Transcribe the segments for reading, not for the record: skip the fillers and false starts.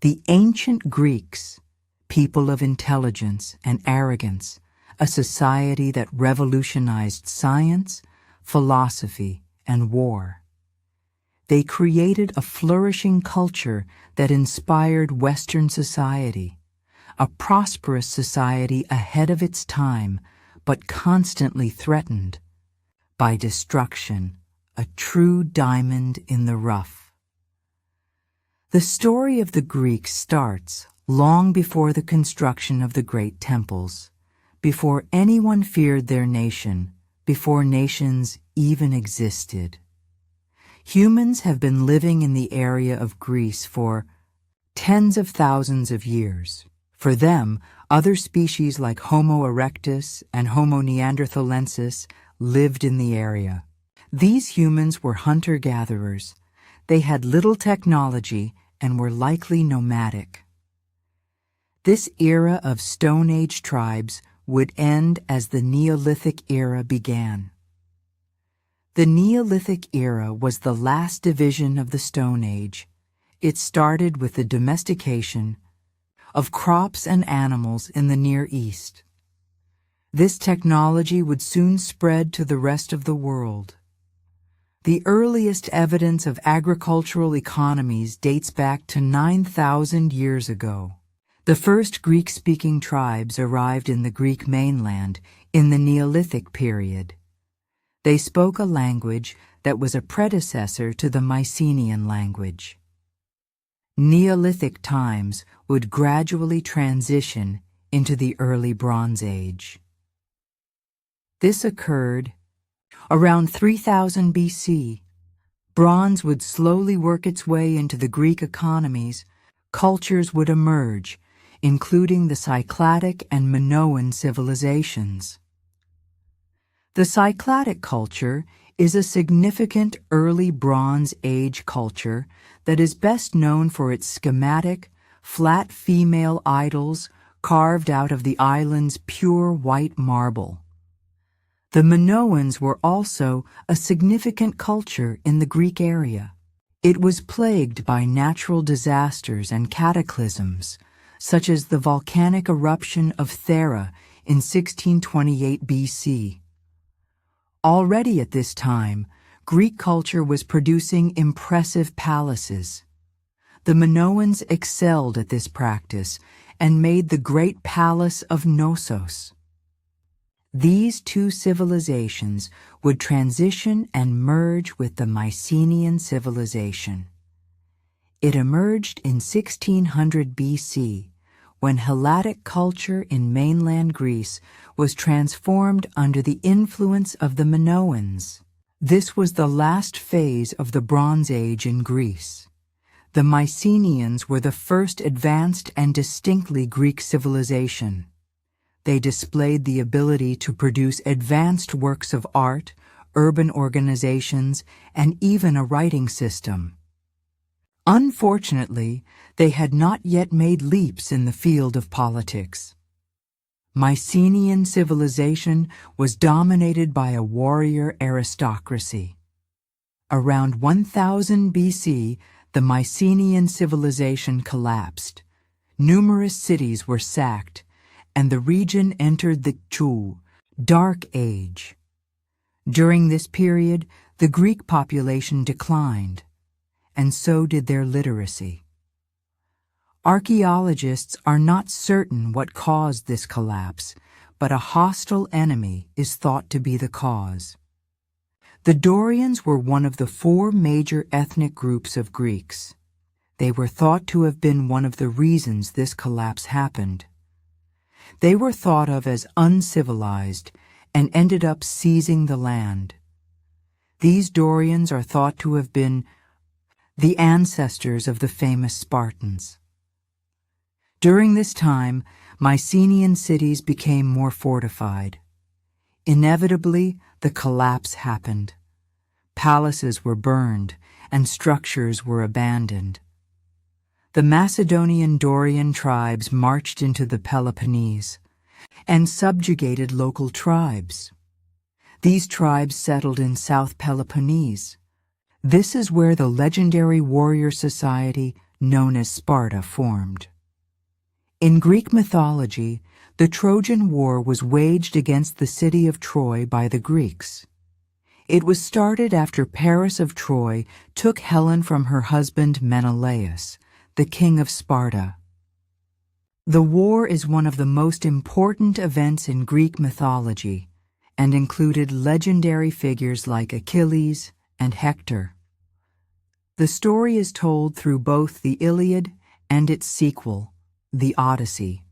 The ancient Greeks, people of intelligence and arrogance, a society that revolutionized science, philosophy, and war. They created a flourishing culture that inspired Western society, a prosperous society ahead of its time, but constantly threatened by destruction, a true diamond in the rough. The story of the Greeks starts long before the construction of the great temples, before anyone feared their nation, before nations even existed. Humans have been living in the area of Greece for tens of thousands of years. For them, other species like Homo erectus and Homo neanderthalensis lived in the area. These humans were hunter-gatherers. They had little technology and were likely nomadic. This era of Stone Age tribes would end as the Neolithic era began. The Neolithic era was the last division of the Stone Age. It started with the domestication of crops and animals in the Near East. This technology would soon spread to the rest of the world. The earliest evidence of agricultural economies dates back to 9,000 years ago. The first Greek-speaking tribes arrived in the Greek mainland in the Neolithic period. They spoke a language that was a predecessor to the Mycenaean language. Neolithic times would gradually transition into the early Bronze Age. This occurred around 3000 BC. Bronze would slowly work its way into the Greek economies. Cultures would emerge, including the Cycladic and Minoan civilizations. The Cycladic culture is a significant early Bronze Age culture that is best known for its schematic, flat female idols carved out of the island's pure white marble. The Minoans were also a significant culture in the Greek area. It was plagued by natural disasters and cataclysms, such as the volcanic eruption of Thera in 1628 BC. Already at this time, Greek culture was producing impressive palaces. The Minoans excelled at this practice and made the great palace of Knossos. These two civilizations would transition and merge with the Mycenaean civilization. It emerged in 1600 BC, when Helladic culture in mainland Greece was transformed under the influence of the Minoans. This was the last phase of the Bronze Age in Greece. The Mycenaeans were the first advanced and distinctly Greek civilization. They displayed the ability to produce advanced works of art, urban organizations, and even a writing system. Unfortunately, they had not yet made leaps in the field of politics. Mycenaean civilization was dominated by a warrior aristocracy. Around 1000 BC, the Mycenaean civilization collapsed. Numerous cities were sacked, and the region entered the Dark Age. During this period, the Greek population declined, and so did their literacy. Archaeologists are not certain what caused this collapse, but a hostile enemy is thought to be the cause. The Dorians were one of the four major ethnic groups of Greeks. They were thought to have been one of the reasons this collapse happened. They were thought of as uncivilized and ended up seizing the land. These Dorians are thought to have been the ancestors of the famous Spartans. During this time, Mycenaean cities became more fortified. Inevitably, the collapse happened. Palaces were burned, and structures were abandoned. The Macedonian Dorian tribes marched into the Peloponnese and subjugated local tribes. These tribes settled in South Peloponnese. This is where the legendary warrior society known as Sparta, formed. In Greek mythology, the Trojan War was waged against the city of Troy by the Greeks. It was started after Paris of Troy took Helen from her husband Menelaus, the king of Sparta. The war is one of the most important events in Greek mythology and included legendary figures like Achilles and Hector. The story is told through both the Iliad and its sequel, the Odyssey.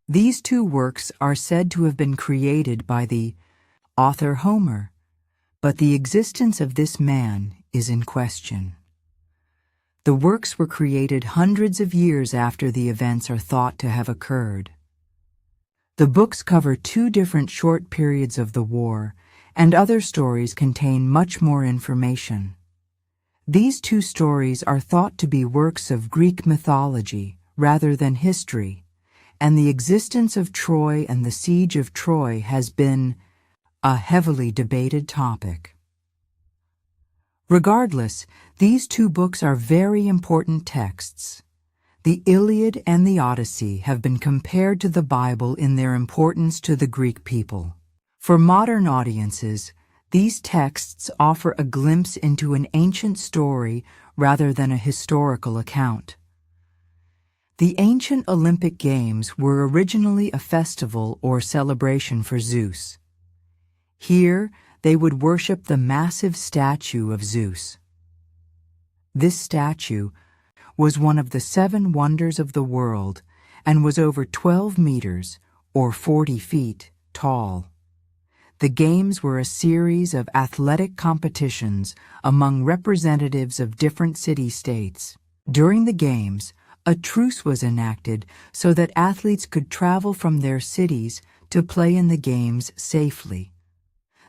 These two works are said to have been created by the author Homer, but the existence of this man is in question. The works were created hundreds of years after the events are thought to have occurred. The books cover two different short periods of the war, and other stories contain much more information. These two stories are thought to be works of Greek mythology rather than history, and the existence of Troy and the siege of Troy has been a heavily debated topic. Regardless, these two books are very important texts. The Iliad and the Odyssey have been compared to the Bible in their importance to the Greek people. For modern audiences, these texts offer a glimpse into an ancient story rather than a historical account. The ancient Olympic Games were originally a festival or celebration for Zeus. Here, they would worship the massive statue of Zeus. This statue was one of the 7 wonders of the world and was over 12 meters, or 40 feet, tall. The games were a series of athletic competitions among representatives of different city-states. During the games, a truce was enacted so that athletes could travel from their cities to play in the games safely.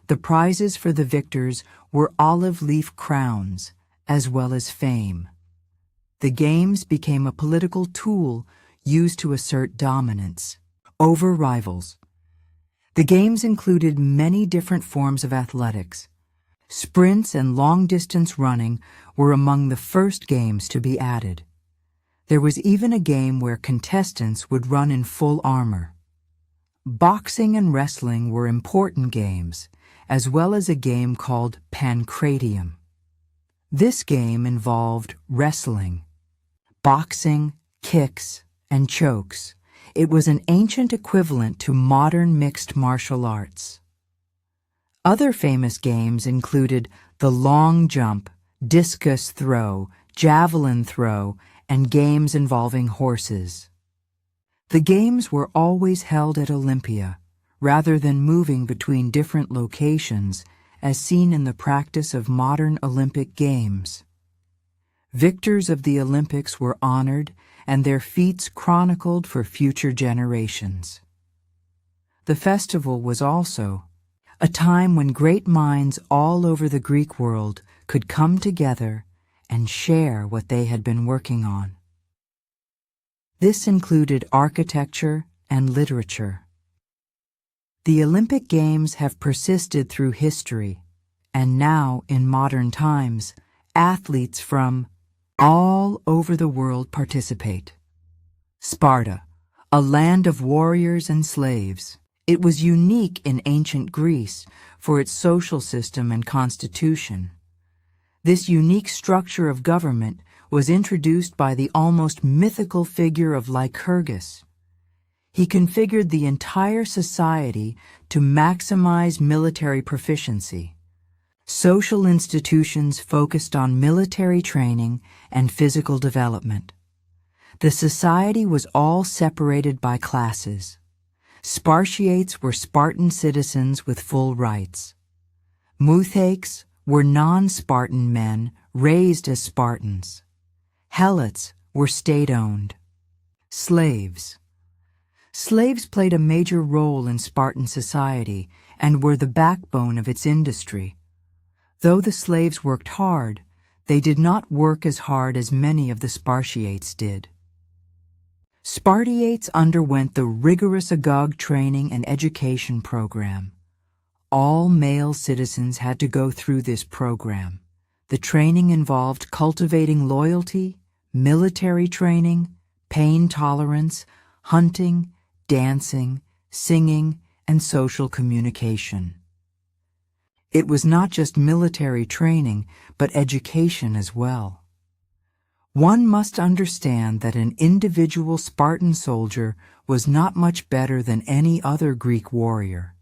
The prizes for the victors were olive leaf crowns, as well as fame. The games became a political tool used to assert dominance over rivals. The games included many different forms of athletics. Sprints and long-distance running were among the first games to be added. There was even a game where contestants would run in full armor. Boxing and wrestling were important games, as well as a game called pancratium. This game involved wrestling, boxing, kicks, and chokes. It was an ancient equivalent to modern mixed martial arts. Other famous games included the long jump, discus throw, javelin throw, and games involving horses. The games were always held at Olympia, rather than moving between different locations, as seen in the practice of modern Olympic Games. Victors of the Olympics were honored and their feats chronicled for future generations. The festival was also a time when great minds all over the Greek world could come together and share what they had been working on. This included architecture and literature. The Olympic Games have persisted through history, and now, in modern times, athletes from all over the world participate. Sparta, a land of warriors and slaves. It was unique in ancient Greece for its social system and constitution. This unique structure of government was introduced by the almost mythical figure of Lycurgus. He configured the entire society to maximize military proficiency. Social institutions focused on military training and physical development. The society was all separated by classes. Spartiates were Spartan citizens with full rights. Mouthaics were non-Spartan men raised as Spartans. Helots were state-owned. Slaves. Slaves played a major role in Spartan society and were the backbone of its industry. Though the slaves worked hard, they did not work as hard as many of the Spartiates did. Spartiates underwent the rigorous Agog training and education program. All male citizens had to go through this program. The training involved cultivating loyalty, military training, pain tolerance, hunting, dancing, singing, and social communication. It was not just military training, but education as well. One must understand that an individual Spartan soldier was not much better than any other Greek warrior.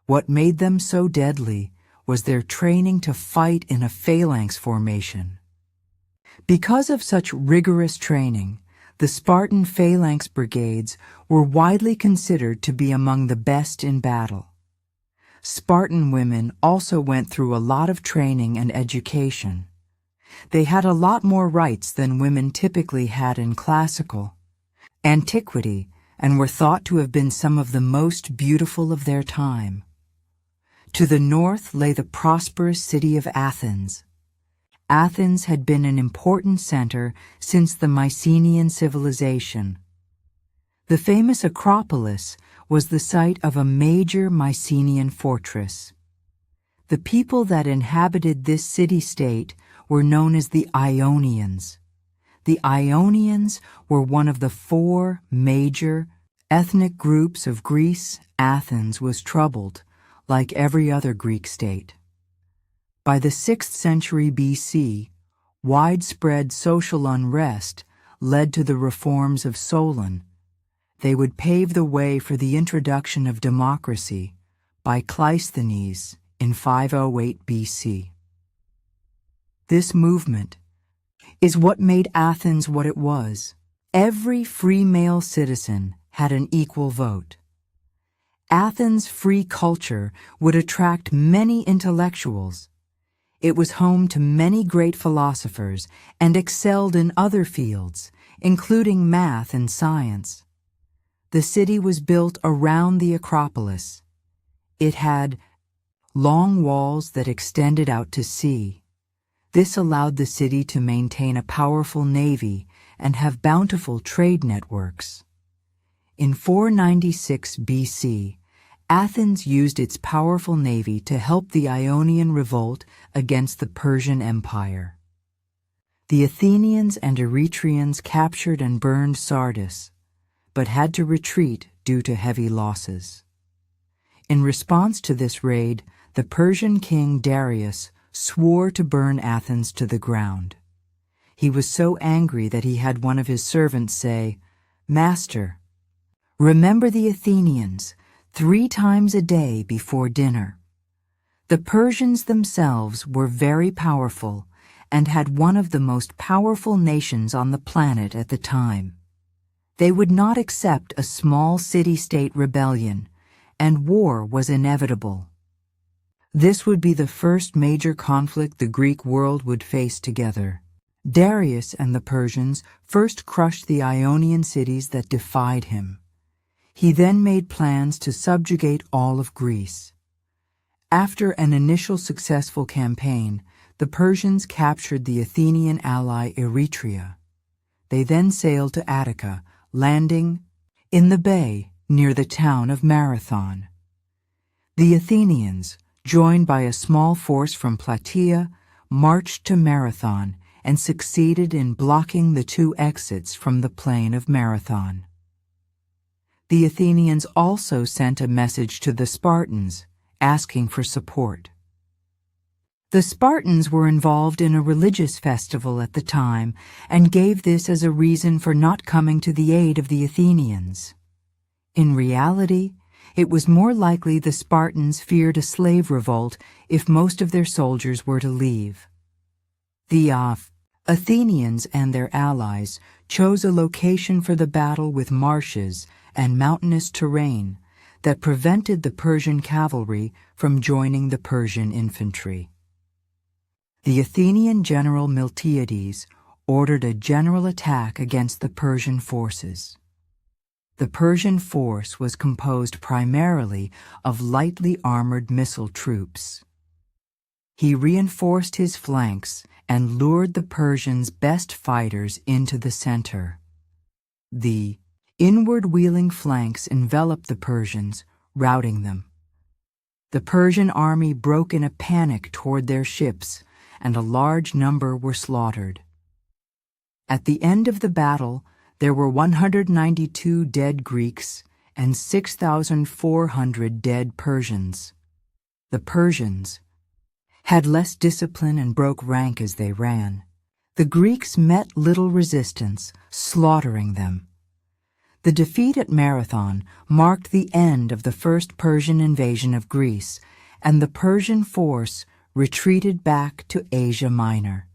What made them so deadly was their training to fight in a phalanx formation. Because of such rigorous training, the Spartan phalanx brigades were widely considered to be among the best in battle. Spartan women also went through a lot of training and education. They had a lot more rights than women typically had in classical antiquity and were thought to have been some of the most beautiful of their time. To the north lay the prosperous city of Athens. Athens had been an important center since the Mycenaean civilization. The famous Acropolis was the site of a major Mycenaean fortress. The people that inhabited this city-state were known as the Ionians. The Ionians were one of the 4 major ethnic groups of Greece. Athens was troubled, like every other Greek state. By the 6th century BC, widespread social unrest led to the reforms of Solon. They would pave the way for the introduction of democracy by Cleisthenes in 508 BC. This movement is what made Athens what it was. Every free male citizen had an equal vote. Athens' free culture would attract many intellectuals. It was home to many great philosophers and excelled in other fields, including math and science. The city was built around the Acropolis. It had long walls that extended out to sea. This allowed the city to maintain a powerful navy and have bountiful trade networks. In 496 BC, Athens used its powerful navy to help the Ionian revolt against the Persian Empire. The Athenians and Eretrians captured and burned Sardis, but had to retreat due to heavy losses. In response to this raid, the Persian king Darius swore to burn Athens to the ground. He was so angry that he had one of his servants say, "Master, remember the Athenians 3 times a day before dinner." The Persians themselves were very powerful and had one of the most powerful nations on the planet at the time. They would not accept a small city-state rebellion, and war was inevitable. This would be the first major conflict the Greek world would face together. Darius and the Persians first crushed the Ionian cities that defied him. He then made plans to subjugate all of Greece. After an initial successful campaign, the Persians captured the Athenian ally Eretria. They then sailed to Attica, landing in the bay near the town of Marathon. The Athenians, joined by a small force from Plataea, marched to Marathon and succeeded in blocking the 2 exits from the plain of Marathon. The Athenians also sent a message to the Spartans, asking for support. The Spartans were involved in a religious festival at the time and gave this as a reason for not coming to the aid of the Athenians. In reality, it was more likely the Spartans feared a slave revolt if most of their soldiers were to leave. The Athenians and their allies chose a location for the battle with marshes and mountainous terrain that prevented the Persian cavalry from joining the Persian infantry. The Athenian general Miltiades ordered a general attack against the Persian forces. The Persian force was composed primarily of lightly armored missile troops. He reinforced his flanks and lured the Persians' best fighters into the center. The inward-wheeling flanks enveloped the Persians, routing them. The Persian army broke in a panic toward their ships, and a large number were slaughtered. At the end of the battle, there were 192 dead Greeks and 6,400 dead Persians. The Persians had less discipline and broke rank as they ran. The Greeks met little resistance, slaughtering them. The defeat at Marathon marked the end of the first Persian invasion of Greece, and the Persian force retreated back to Asia Minor.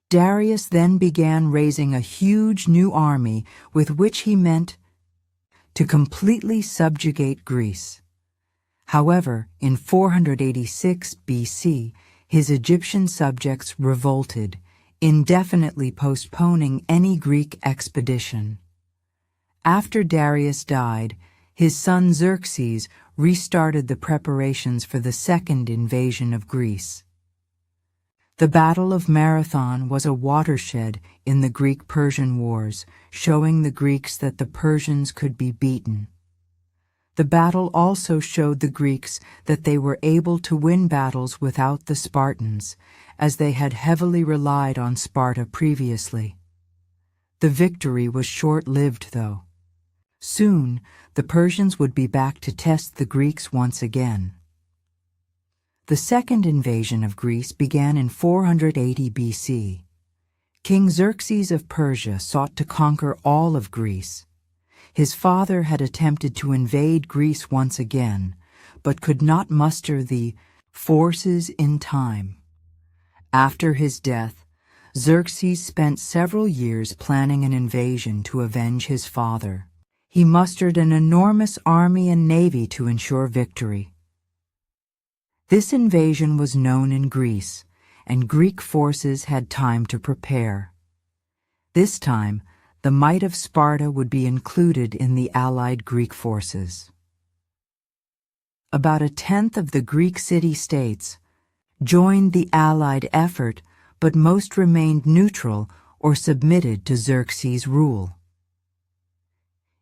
Darius then began raising a huge new army with which he meant to completely subjugate Greece. However, in 486 BC, his Egyptian subjects revolted, indefinitely postponing any Greek expedition. After Darius died, his son Xerxes restarted the preparations for the second invasion of Greece. The Battle of Marathon was a watershed in the Greek-Persian wars, showing the Greeks that the Persians could be beaten. The battle also showed the Greeks that they were able to win battles without the Spartans, as they had heavily relied on Sparta previously. The victory was short-lived, though. Soon, the Persians would be back to test the Greeks once again. The second invasion of Greece began in 480 BC. King Xerxes of Persia sought to conquer all of Greece. His father had attempted to invade Greece once again, but could not muster the forces in time. After his death, Xerxes spent several years planning an invasion to avenge his father. He mustered an enormous army and navy to ensure victory. This invasion was known in Greece, and Greek forces had time to prepare. This time, the might of Sparta would be included in the allied Greek forces. About a tenth of the Greek city-states joined the allied effort, but most remained neutral or submitted to Xerxes' rule.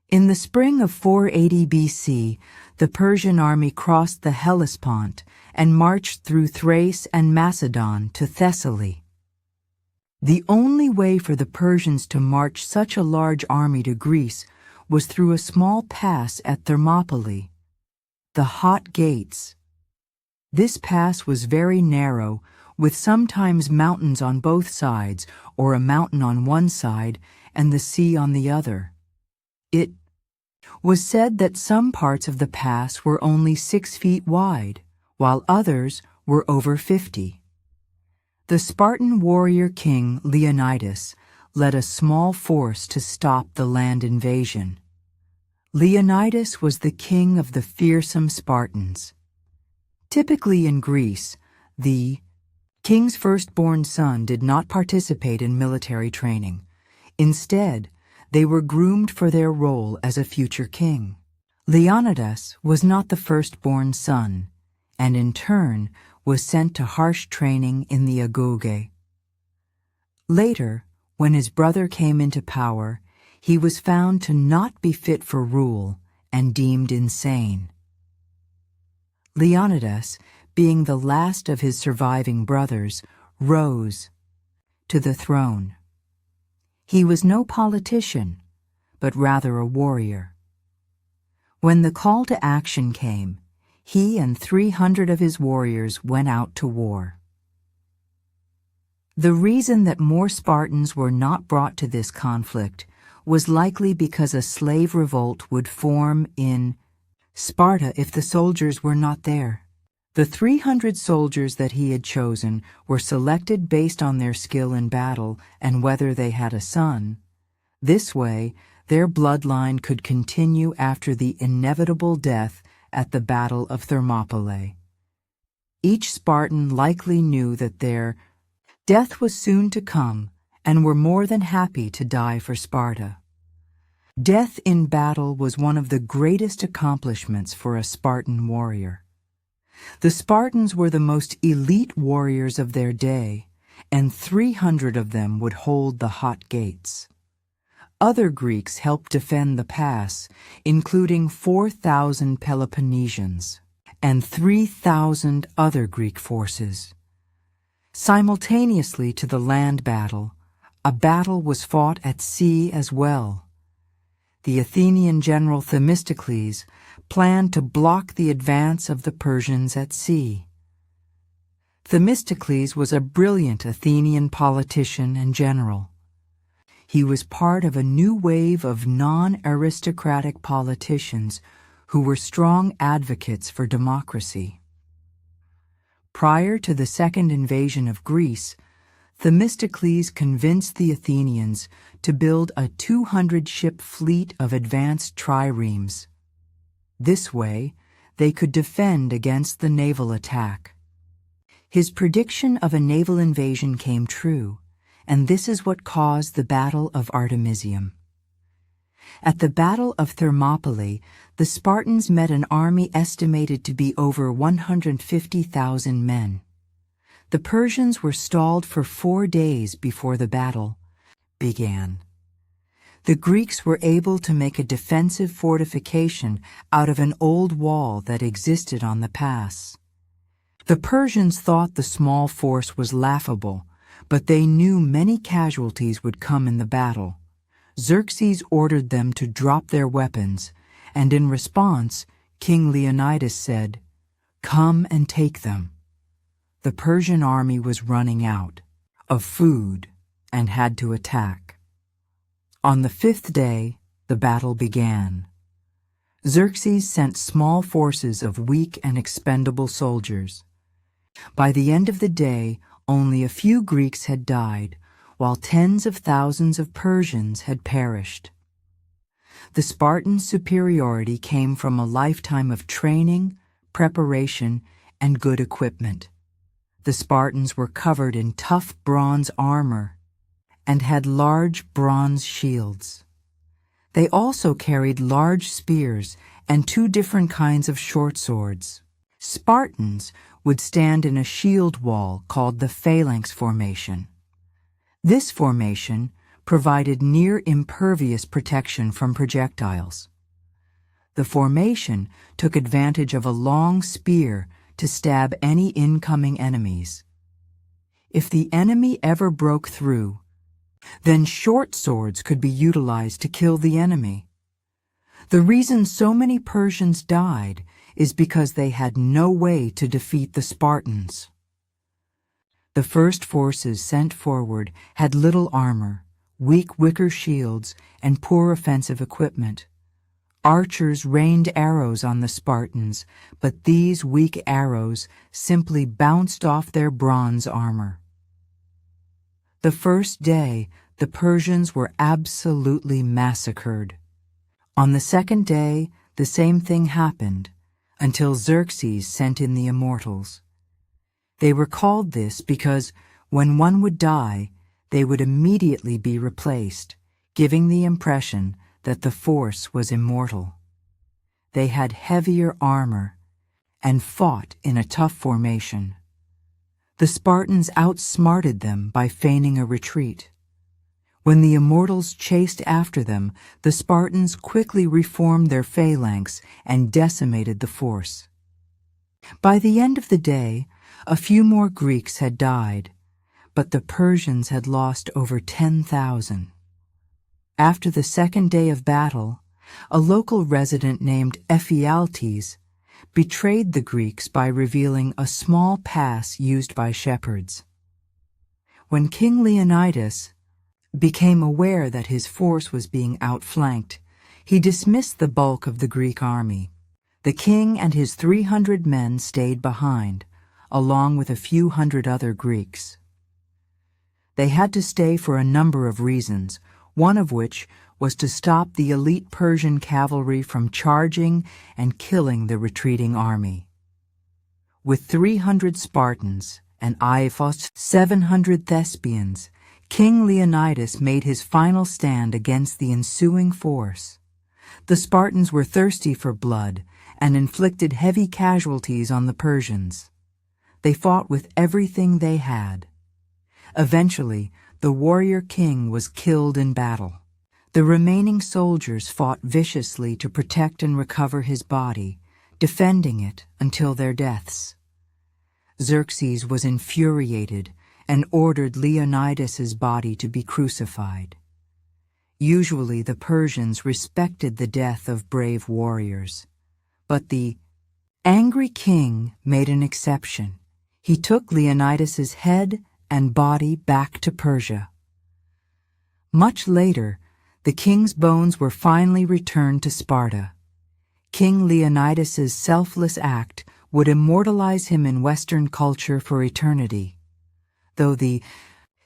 In the spring of 480 BC, the Persian army crossed the Hellespont and marched through Thrace and Macedon to Thessaly. The only way for the Persians to march such a large army to Greece was through a small pass at Thermopylae, the Hot Gates. This pass was very narrow, with sometimes mountains on both sides, or a mountain on one side and the sea on the other. It was said that some parts of the pass were only 6 feet wide, while others were over 50. The Spartan warrior king Leonidas led a small force to stop the land invasion. Leonidas was the king of the fearsome Spartans. Typically in Greece, the king's firstborn son did not participate in military training. Instead, they were groomed for their role as a future king. Leonidas was not the firstborn son, and in turn was sent to harsh training in the Agoge. Later, when his brother came into power, he was found to not be fit for rule and deemed insane. Leonidas, being the last of his surviving brothers, rose to the throne. He was no politician, but rather a warrior. When the call to action came, he and 300 of his warriors went out to war. The reason that more Spartans were not brought to this conflict was likely because a slave revolt would form in Sparta if the soldiers were not there. The 300 soldiers that he had chosen were selected based on their skill in battle and whether they had a son. This way, their bloodline could continue after the inevitable death at the Battle of Thermopylae. Each Spartan likely knew that their death was soon to come and were more than happy to die for Sparta. Death in battle was one of the greatest accomplishments for a Spartan warrior. The Spartans were the most elite warriors of their day, and 300 of them would hold the Hot Gates. Other Greeks helped defend the pass, including 4,000 Peloponnesians and 3,000 other Greek forces. Simultaneously to the land battle, A battle was fought at sea as well. The Athenian general Themistocles planned to block the advance of the Persians at sea. Themistocles was a brilliant Athenian politician and general. He was part of a new wave of non-aristocratic politicians who were strong advocates for democracy. Prior to the second invasion of Greece, Themistocles convinced the Athenians to build a 200-ship fleet of advanced triremes. This way, they could defend against the naval attack. His prediction of a naval invasion came true, and this is what caused the Battle of Artemisium. At the Battle of Thermopylae, the Spartans met an army estimated to be over 150,000 men. The Persians were stalled for 4 days before the battle began. The Greeks were able to make a defensive fortification out of an old wall that existed on the pass. The Persians thought the small force was laughable, but they knew many casualties would come in the battle. Xerxes ordered them to drop their weapons, and in response, King Leonidas said, "Come and take them." The Persian army was running out of food and had to attack. On the 5th day, the battle began. Xerxes sent small forces of weak and expendable soldiers. By the end of the day, only a few Greeks had died, while tens of thousands of Persians had perished. The Spartan superiority came from a lifetime of training, preparation, and good equipment. The Spartans were covered in tough bronze armor and had large bronze shields. They also carried large spears and 2 different kinds of short swords. Spartans would stand in a shield wall called the phalanx formation. This formation provided near-impervious protection from projectiles. The formation took advantage of a long spear to stab any incoming enemies. If the enemy ever broke through, then short swords could be utilized to kill the enemy. The reason so many Persians died is because they had no way to defeat the Spartans. The first forces sent forward had little armor, weak wicker shields, and poor offensive equipment. Archers rained arrows on the Spartans, but these weak arrows simply bounced off their bronze armor. The first day, the Persians were absolutely massacred. On the second day, the same thing happened, until Xerxes sent in the immortals. They were called this because when one would die, they would immediately be replaced, giving the impression that the force was immortal. They had heavier armor and fought in a tough formation. The Spartans outsmarted them by feigning a retreat. When the immortals chased after them, the Spartans quickly reformed their phalanx and decimated the force. By the end of the day, a few more Greeks had died, but the Persians had lost over 10,000. After the second day of battle, a local resident named Ephialtes betrayed the Greeks by revealing a small pass used by shepherds. When King Leonidas became aware that his force was being outflanked, he dismissed the bulk of the Greek army. The king and his 300 men stayed behind, along with a few hundred other Greeks. They had to stay for a number of reasons, one of which was to stop the elite Persian cavalry from charging and killing the retreating army. With 300 Spartans and Iphos 700 Thespians, King Leonidas made his final stand against the ensuing force. The Spartans were thirsty for blood and inflicted heavy casualties on the Persians. They fought with everything they had. Eventually, the warrior king was killed in battle. The remaining soldiers fought viciously to protect and recover his body, defending it until their deaths. Xerxes was infuriated and ordered Leonidas's body to be crucified. Usually the Persians respected the death of brave warriors, but the angry king made an exception. He took Leonidas's head and body back to Persia. Much later, the king's bones were finally returned to Sparta. King Leonidas's selfless act would immortalize him in Western culture for eternity. Though the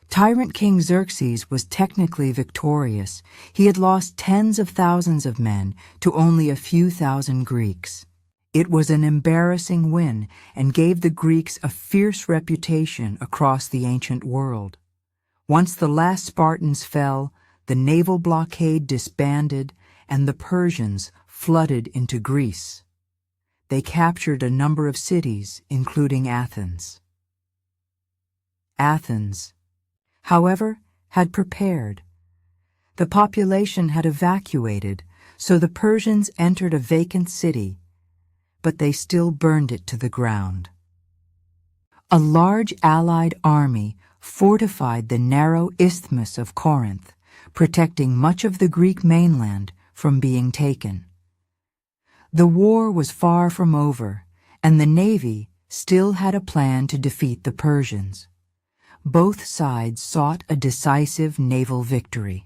tyrant King Xerxes was technically victorious, he had lost tens of thousands of men to only a few thousand Greeks. It was an embarrassing win and gave the Greeks a fierce reputation across the ancient world. Once the last Spartans fell, the naval blockade disbanded, and the Persians flooded into Greece. They captured a number of cities, including Athens. Athens, however, had prepared. The population had evacuated, so the Persians entered a vacant city, but they still burned it to the ground. A large allied army fortified the narrow isthmus of Corinth, protecting much of the Greek mainland from being taken. The war was far from over, and the navy still had a plan to defeat the Persians. Both sides sought a decisive naval victory.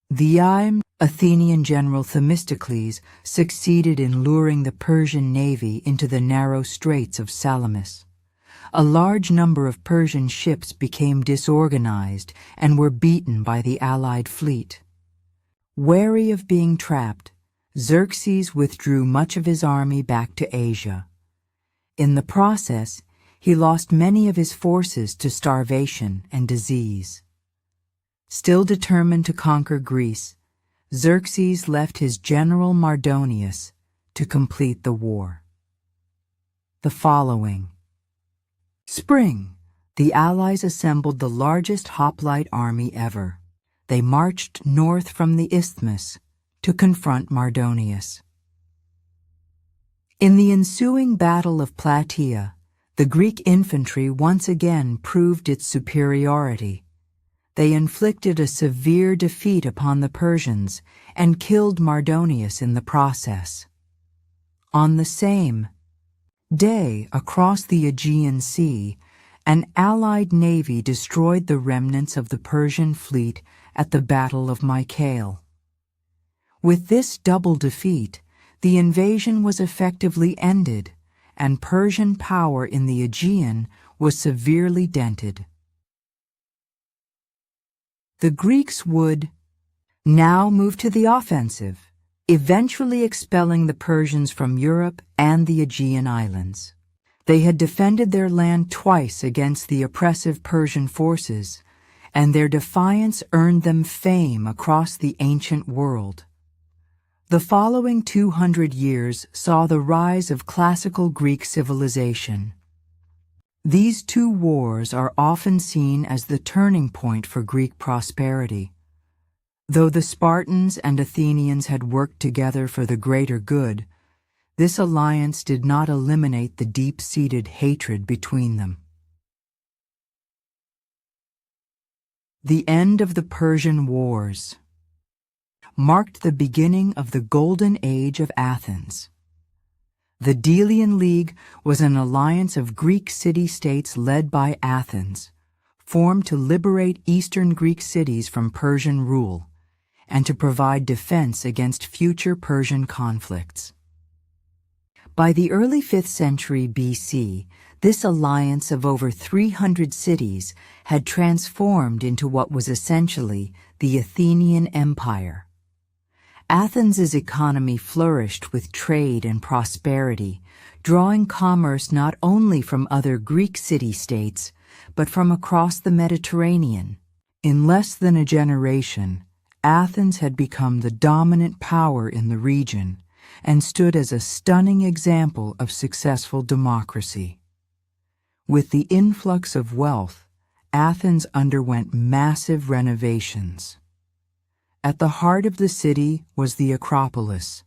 The Athenian general Themistocles succeeded in luring the Persian navy into the narrow straits of Salamis. A large number of Persian ships became disorganized and were beaten by the allied fleet. Wary of being trapped, Xerxes withdrew much of his army back to Asia. In the process, he lost many of his forces to starvation and disease. Still determined to conquer Greece, Xerxes left his general Mardonius to complete the war. The following spring, the Allies assembled the largest hoplite army ever. They marched north from the isthmus to confront Mardonius. In the ensuing Battle of Plataea, the Greek infantry once again proved its superiority. They inflicted a severe defeat upon the Persians and killed Mardonius in the process. On the same day, across the Aegean Sea, an Allied navy destroyed the remnants of the Persian fleet at the Battle of Mycale. With this double defeat, the invasion was effectively ended, and Persian power in the Aegean was severely dented. The Greeks would now move to the offensive, eventually expelling the Persians from Europe and the Aegean Islands. They had defended their land twice against the oppressive Persian forces, and their defiance earned them fame across the ancient world. The following 200 years saw the rise of classical Greek civilization. These two wars are often seen as the turning point for Greek prosperity. Though the Spartans and Athenians had worked together for the greater good, this alliance did not eliminate the deep-seated hatred between them. The end of the Persian Wars marked the beginning of the Golden Age of Athens. The Delian League was an alliance of Greek city-states led by Athens, formed to liberate Eastern Greek cities from Persian rule and to provide defense against future Persian conflicts. By the early 5th century BC, this alliance of over 300 cities had transformed into what was essentially the Athenian Empire. Athens's economy flourished with trade and prosperity, drawing commerce not only from other Greek city-states, but from across the Mediterranean. In less than a generation, Athens had become the dominant power in the region and stood as a stunning example of successful democracy. With the influx of wealth, Athens underwent massive renovations. At the heart of the city was the Acropolis,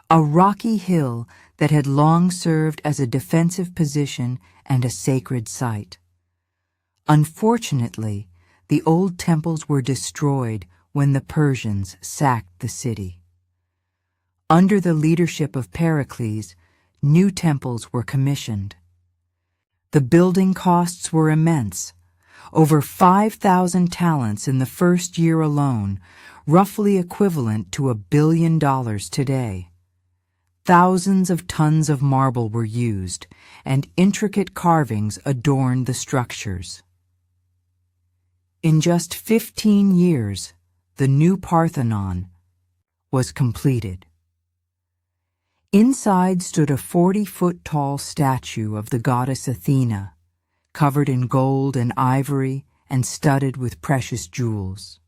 a rocky hill that had long served as a defensive position and a sacred site. Unfortunately, the old temples were destroyed when the Persians sacked the city. Under the leadership of Pericles, new temples were commissioned. The building costs were immense, over 5,000 talents in the first year alone, roughly equivalent to $1 billion today. Thousands of tons of marble were used, and intricate carvings adorned the structures. In just 15 years, the new Parthenon was completed. Inside stood a 40-foot-tall statue of the goddess Athena, covered in gold and ivory and studded with precious jewels.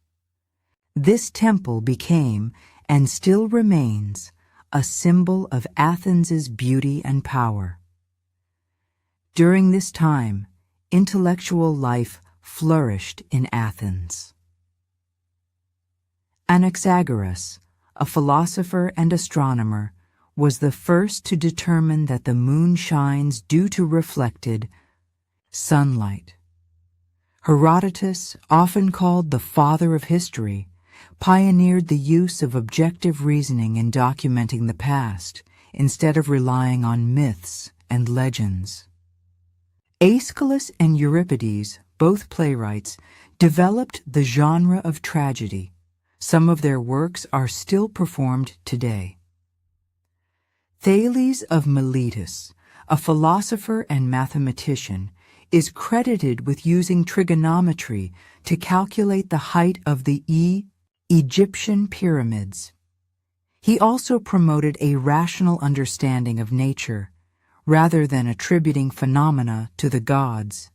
This temple became, and still remains, a symbol of Athens's beauty and power. During this time, intellectual life flourished in Athens. Anaxagoras, a philosopher and astronomer, was the first to determine that the moon shines due to reflected sunlight. Herodotus, often called the father of history, pioneered the use of objective reasoning in documenting the past, instead of relying on myths and legends. Aeschylus and Euripides, both playwrights, developed the genre of tragedy. Some of their works are still performed today. Thales of Miletus, a philosopher and mathematician, is credited with using trigonometry to calculate the height of the Egyptian pyramids. He also promoted a rational understanding of nature, rather than attributing phenomena to the gods.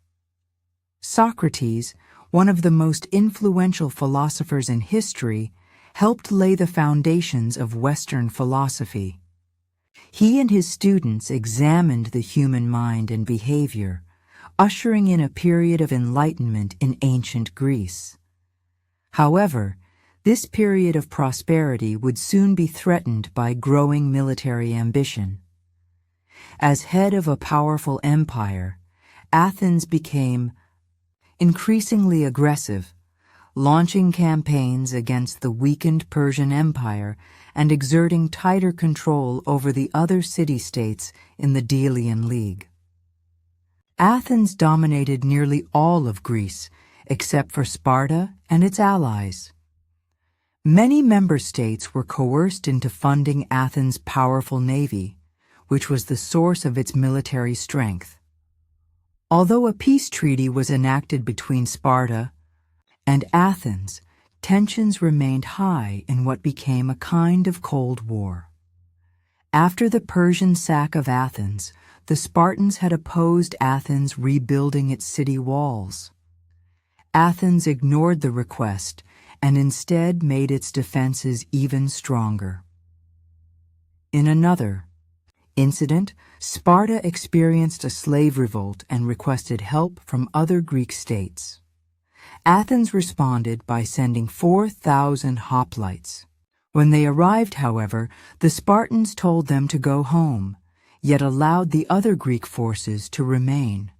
Socrates, one of the most influential philosophers in history, helped lay the foundations of Western philosophy. He and his students examined the human mind and behavior, ushering in a period of enlightenment in ancient Greece. However, this period of prosperity would soon be threatened by growing military ambition. As head of a powerful empire, Athens became increasingly aggressive, launching campaigns against the weakened Persian Empire and exerting tighter control over the other city-states in the Delian League. Athens dominated nearly all of Greece, except for Sparta and its allies. Many member states were coerced into funding Athens' powerful navy, which was the source of its military strength. Although a peace treaty was enacted between Sparta and Athens, tensions remained high in what became a kind of Cold War. After the Persian sack of Athens, the Spartans had opposed Athens rebuilding its city walls. Athens ignored the request and instead made its defenses even stronger. In another incident, Sparta experienced a slave revolt and requested help from other Greek states. Athens responded by sending 4,000 hoplites. When they arrived, however, the Spartans told them to go home, yet allowed the other Greek forces to remain.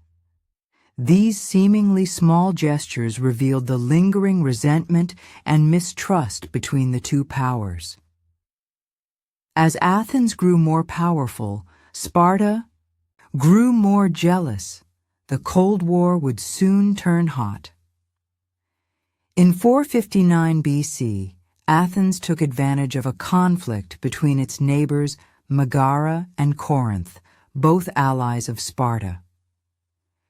These seemingly small gestures revealed the lingering resentment and mistrust between the two powers. As Athens grew more powerful, Sparta grew more jealous. The Cold War would soon turn hot. In 459 BC, Athens took advantage of a conflict between its neighbors Megara and Corinth, both allies of Sparta.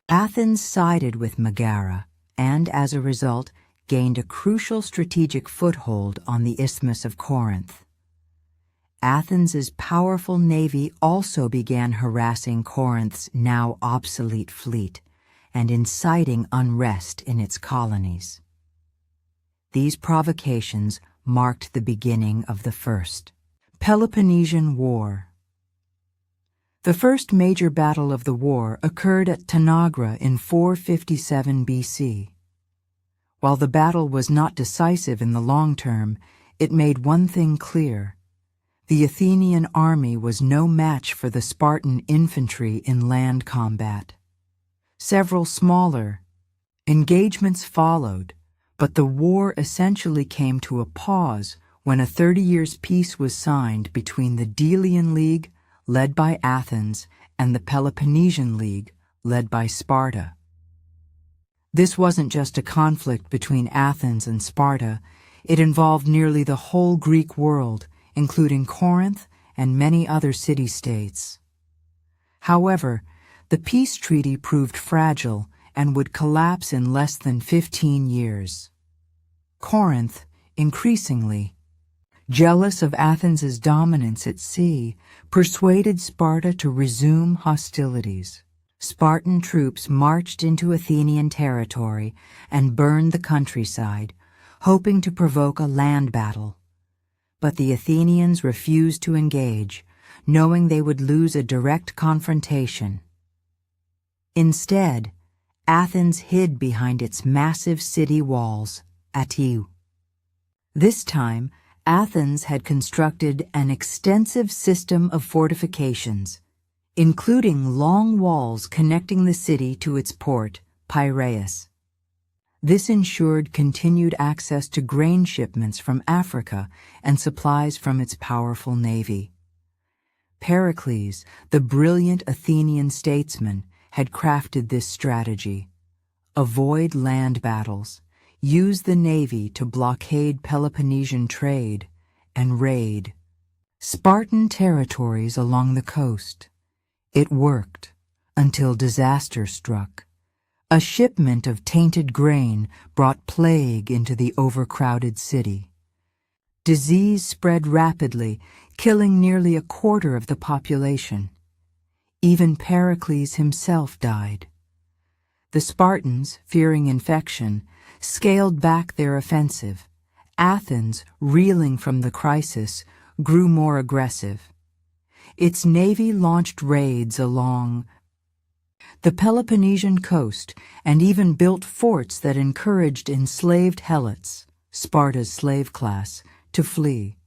Athens sided with Megara and, as a result, gained a crucial strategic foothold on the Isthmus of Corinth. Athens's powerful navy also began harassing Corinth's now obsolete fleet and inciting unrest in its colonies. These provocations marked the beginning of the First Peloponnesian War. The first major battle of the war occurred at Tanagra in 457 BC. While the battle was not decisive in the long term, it made one thing clear: The Athenian army was no match for the Spartan infantry in land combat. Several smaller engagements followed, but the war essentially came to a pause when a 30-year peace was signed between the Delian League, led by Athens, and the Peloponnesian League, led by Sparta. This wasn't just a conflict between Athens and Sparta. It involved nearly the whole Greek world, including Corinth and many other city-states. However, the peace treaty proved fragile and would collapse in less than 15 years. Corinth, increasingly jealous of Athens's dominance at sea, persuaded Sparta to resume hostilities. Spartan troops marched into Athenian territory and burned the countryside, hoping to provoke a land battle. But the Athenians refused to engage, knowing they would lose a direct confrontation. Instead, Athens hid behind its massive city walls, Attiu. This time, Athens had constructed an extensive system of fortifications, including long walls connecting the city to its port, Piraeus. This ensured continued access to grain shipments from Africa and supplies from its powerful navy. Pericles, the brilliant Athenian statesman, had crafted this strategy. Avoid land battles, use the navy to blockade Peloponnesian trade, and raid Spartan territories along the coast. It worked, until disaster struck. A shipment of tainted grain brought plague into the overcrowded city. Disease spread rapidly, killing nearly a quarter of the population. Even Pericles himself died. The Spartans, fearing infection, scaled back their offensive. Athens, reeling from the crisis, grew more aggressive. Its navy launched raids along the Peloponnesian coast and even built forts that encouraged enslaved helots, Sparta's slave class, to flee.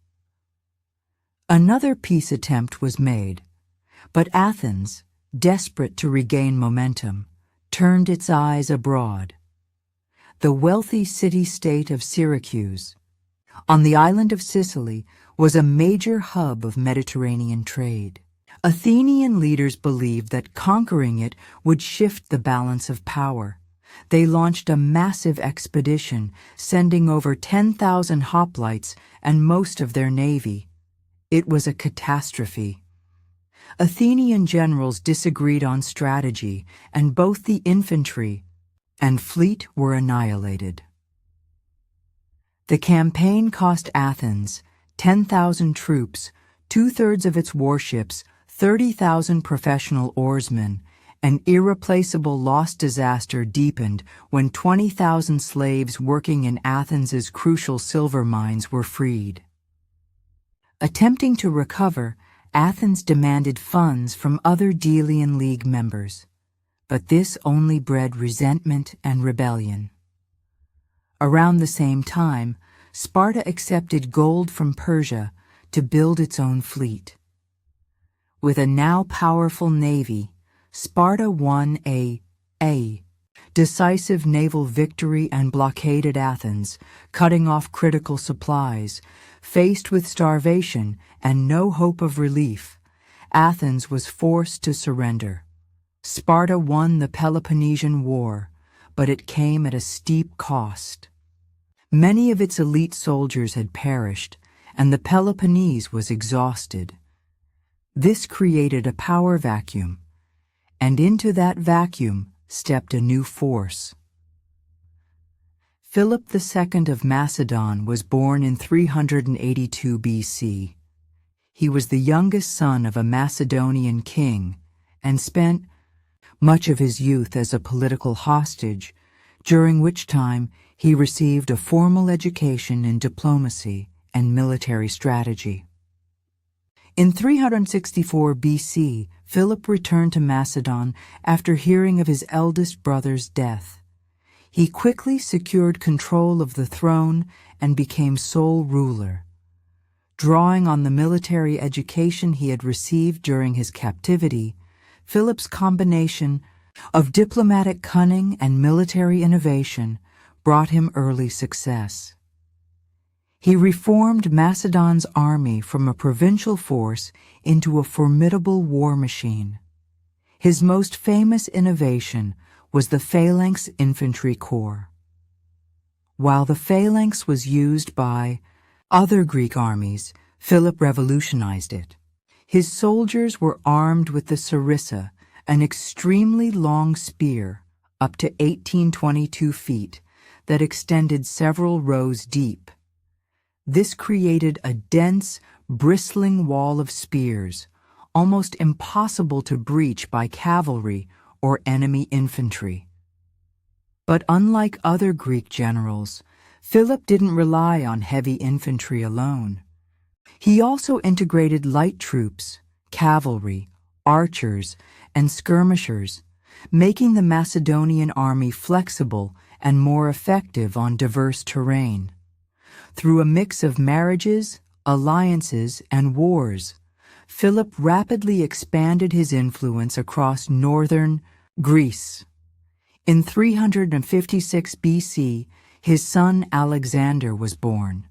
Another peace attempt was made, but Athens, desperate to regain momentum, turned its eyes abroad. The wealthy city-state of Syracuse, on the island of Sicily, was a major hub of Mediterranean trade. Athenian leaders believed that conquering it would shift the balance of power. They launched a massive expedition, sending over 10,000 hoplites and most of their navy. It was a catastrophe. Athenian generals disagreed on strategy, and both the infantry and fleet were annihilated. The campaign cost Athens 10,000 troops, 2/3 of its warships, 30,000 professional oarsmen. An irreplaceable loss disaster deepened when 20,000 slaves working in Athens's crucial silver mines were freed. Attempting to recover, Athens demanded funds from other Delian League members, but this only bred resentment and rebellion. Around the same time, Sparta accepted gold from Persia to build its own fleet. With a now powerful navy, Sparta won a decisive naval victory and blockaded Athens, cutting off critical supplies. Faced with starvation and no hope of relief, Athens was forced to surrender. Sparta won the Peloponnesian War, but it came at a steep cost. Many of its elite soldiers had perished, and the Peloponnese was exhausted. This created a power vacuum, and into that vacuum stepped a new force. Philip II of Macedon was born in 382 BC. He was the youngest son of a Macedonian king and spent much of his youth as a political hostage, during which time he received a formal education in diplomacy and military strategy. In 364 BC, Philip returned to Macedon after hearing of his eldest brother's death. He quickly secured control of the throne and became sole ruler. Drawing on the military education he had received during his captivity, Philip's combination of diplomatic cunning and military innovation brought him early success. He reformed Macedon's army from a provincial force into a formidable war machine. His most famous innovation was the phalanx infantry corps. While the phalanx was used by other Greek armies, Philip revolutionized it. His soldiers were armed with the sarissa, an extremely long spear, up to 18-22 feet, that extended several rows deep. This created a dense, bristling wall of spears, almost impossible to breach by cavalry or enemy infantry. But unlike other Greek generals, Philip didn't rely on heavy infantry alone. He also integrated light troops, cavalry, archers, and skirmishers, making the Macedonian army flexible and more effective on diverse terrain. Through a mix of marriages, alliances, and wars, Philip rapidly expanded his influence across northern Greece. In 356 BC, his son Alexander was born.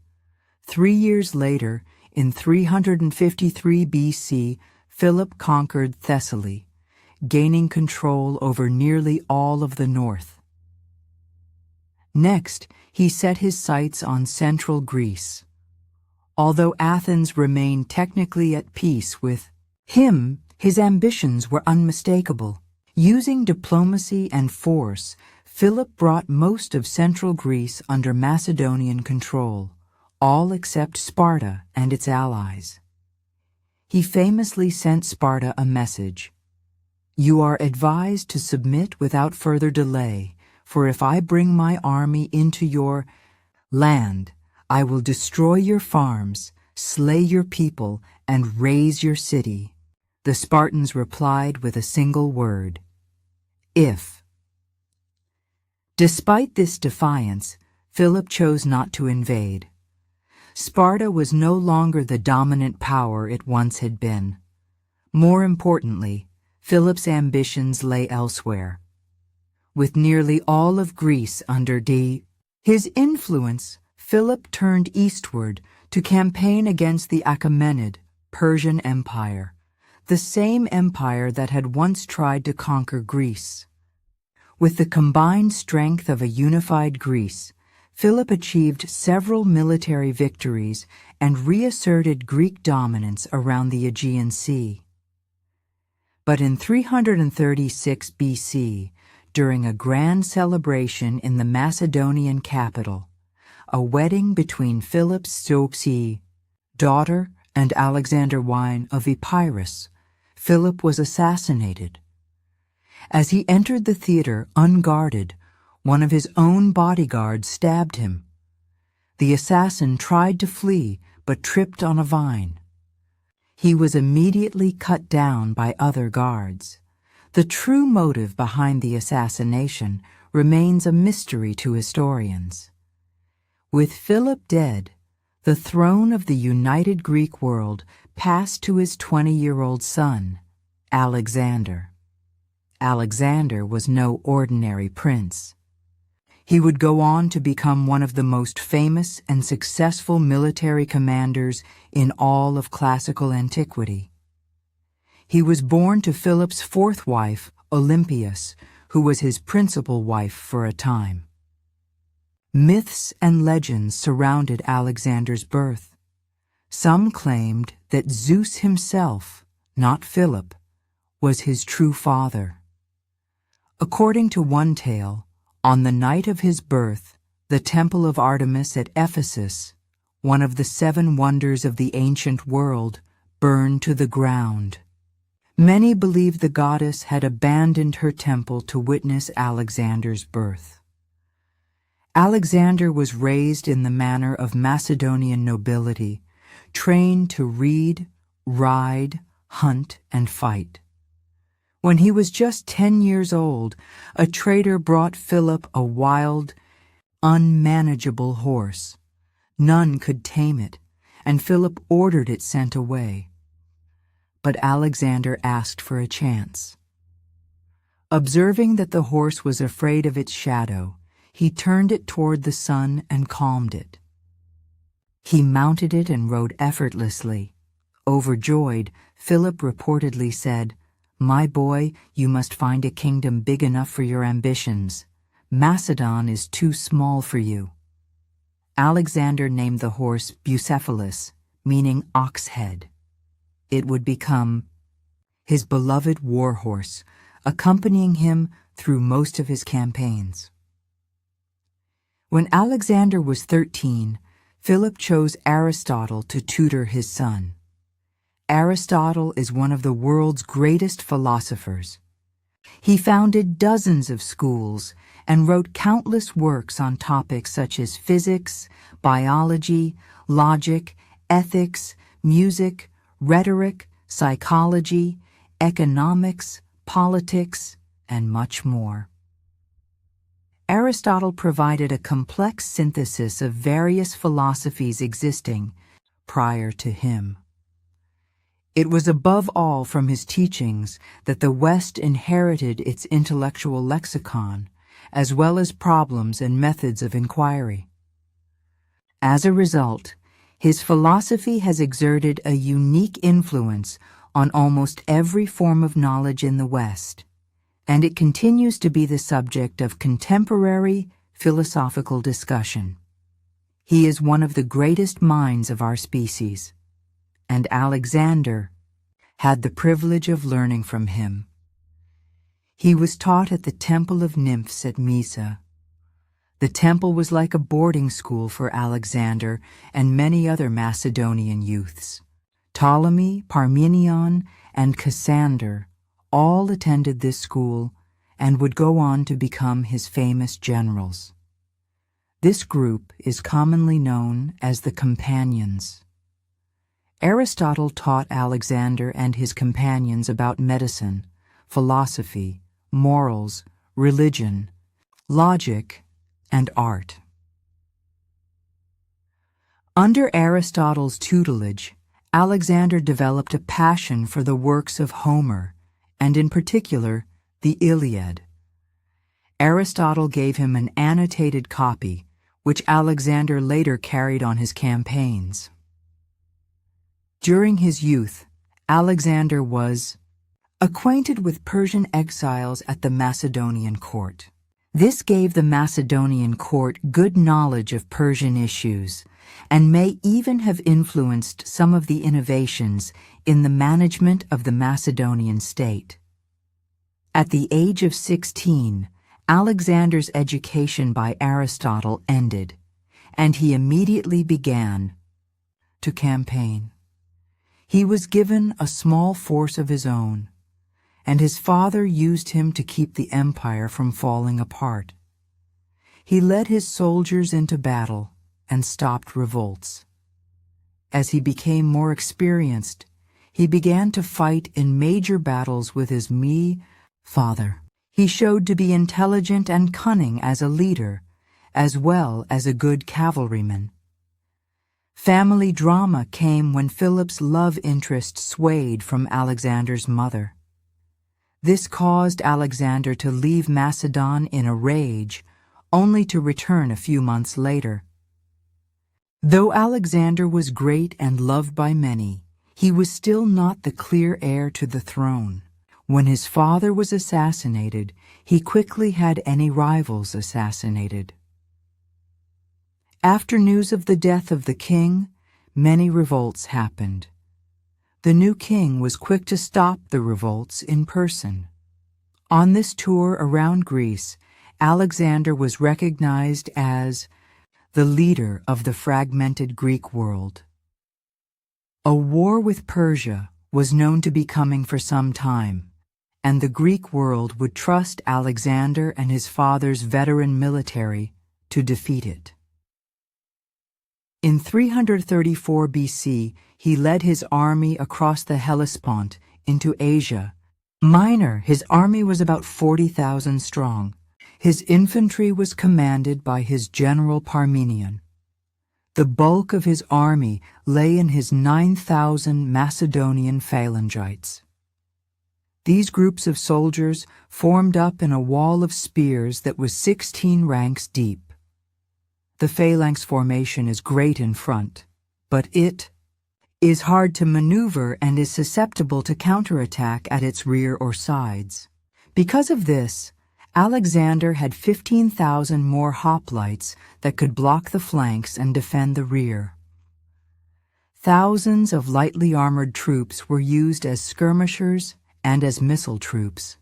3 years later, in 353 BC, Philip conquered Thessaly, gaining control over nearly all of the north. Next, he set his sights on central Greece. Although Athens remained technically at peace with him, his ambitions were unmistakable. Using diplomacy and force, Philip brought most of central Greece under Macedonian control, all except Sparta and its allies. He famously sent Sparta a message: "You are advised to submit without further delay, for if I bring my army into your land, I will destroy your farms, slay your people, and raze your city." The Spartans replied with a single word: "If." Despite this defiance, Philip chose not to invade. Sparta was no longer the dominant power it once had been. More importantly, Philip's ambitions lay elsewhere. With nearly all of Greece under his influence, Philip turned eastward to campaign against the Achaemenid Persian Empire, the same empire that had once tried to conquer Greece. With the combined strength of a unified Greece, Philip achieved several military victories and reasserted Greek dominance around the Aegean Sea. But in 336 BC, during a grand celebration in the Macedonian capital, a wedding between Philip's Sophie, daughter, and Alexander I of Epirus, Philip was assassinated. As he entered the theater unguarded, one of his own bodyguards stabbed him. The assassin tried to flee, but tripped on a vine. He was immediately cut down by other guards. The true motive behind the assassination remains a mystery to historians. With Philip dead, the throne of the united Greek world passed to his 20-year-old son, Alexander. Alexander was no ordinary prince. He would go on to become one of the most famous and successful military commanders in all of classical antiquity. He was born to Philip's fourth wife, Olympias, who was his principal wife for a time. Myths and legends surrounded Alexander's birth. Some claimed that Zeus himself, not Philip, was his true father. According to one tale, on the night of his birth, the temple of Artemis at Ephesus, one of the 7 wonders of the ancient world, burned to the ground. Many believed the goddess had abandoned her temple to witness Alexander's birth. Alexander was raised in the manner of Macedonian nobility, trained to read, ride, hunt, and fight. When he was just 10 years old, a trader brought Philip a wild, unmanageable horse. None could tame it, and Philip ordered it sent away. But Alexander asked for a chance. Observing that the horse was afraid of its shadow, he turned it toward the sun and calmed it. He mounted it and rode effortlessly. Overjoyed, Philip reportedly said, "My boy, you must find a kingdom big enough for your ambitions. Macedon is too small for you." Alexander named the horse Bucephalus, meaning ox head. It would become his beloved war horse, accompanying him through most of his campaigns. When Alexander was 13, Philip chose Aristotle to tutor his son. Aristotle is one of the world's greatest philosophers. He founded dozens of schools and wrote countless works on topics such as physics, biology, logic, ethics, music, rhetoric, psychology, economics, politics, and much more. Aristotle provided a complex synthesis of various philosophies existing prior to him. It was above all from his teachings that the West inherited its intellectual lexicon, as well as problems and methods of inquiry. As a result, his philosophy has exerted a unique influence on almost every form of knowledge in the West, and it continues to be the subject of contemporary philosophical discussion. He is one of the greatest minds of our species, and Alexander had the privilege of learning from him. He was taught at the Temple of Nymphs at Mysa. The temple was like a boarding school for Alexander and many other Macedonian youths. Ptolemy, Parmenion, and Cassander all attended this school and would go on to become his famous generals. This group is commonly known as the Companions. Aristotle taught Alexander and his companions about medicine, philosophy, morals, religion, logic, and art. Under Aristotle's tutelage, Alexander developed a passion for the works of Homer, and in particular, the Iliad. Aristotle gave him an annotated copy, which Alexander later carried on his campaigns. During his youth, Alexander was acquainted with Persian exiles at the Macedonian court. This gave the Macedonian court good knowledge of Persian issues, and may even have influenced some of the innovations in the management of the Macedonian state. At the age of 16, Alexander's education by Aristotle ended, and he immediately began to campaign. He was given a small force of his own, and his father used him to keep the empire from falling apart. He led his soldiers into battle and stopped revolts. As he became more experienced, he began to fight in major battles with his father. He showed to be intelligent and cunning as a leader, as well as a good cavalryman. Family drama came when Philip's love interest swayed from Alexander's mother. This caused Alexander to leave Macedon in a rage, only to return a few months later. Though Alexander was great and loved by many, he was still not the clear heir to the throne. When his father was assassinated, he quickly had any rivals assassinated. After news of the death of the king, many revolts happened. The new king was quick to stop the revolts in person. On this tour around Greece, Alexander was recognized as the leader of the fragmented Greek world. A war with Persia was known to be coming for some time, and the Greek world would trust Alexander and his father's veteran military to defeat it. In 334 BC, he led his army across the Hellespont into Asia. Minor, his army was about 40,000 strong. His infantry was commanded by his general Parmenion. The bulk of his army lay in his 9,000 Macedonian phalangites. These groups of soldiers formed up in a wall of spears that was 16 ranks deep. The phalanx formation is great in front, but it is hard to maneuver and is susceptible to counterattack at its rear or sides. Because of this, Alexander had 15,000 more hoplites that could block the flanks and defend the rear. Thousands of lightly armored troops were used as skirmishers and as missile troops.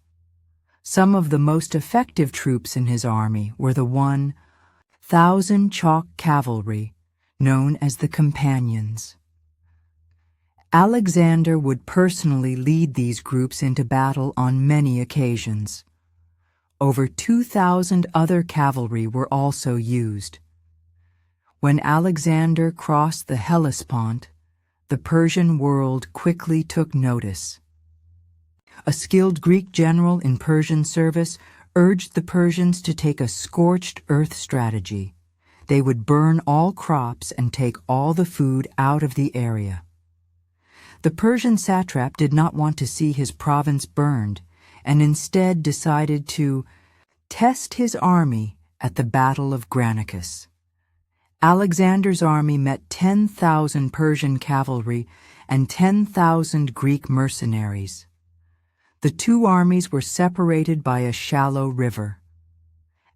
Some of the most effective troops in his army were the 1,000 chalk cavalry, known as the companions. Alexander would personally lead these groups into battle on many occasions. Over 2,000 other cavalry were also used. When Alexander crossed the Hellespont, the Persian world quickly took notice. A skilled Greek general in Persian service urged the Persians to take a scorched earth strategy. They would burn all crops and take all the food out of the area. The Persian satrap did not want to see his province burned, and instead decided to test his army at the Battle of Granicus. Alexander's army met 10,000 Persian cavalry and 10,000 Greek mercenaries. The two armies were separated by a shallow river.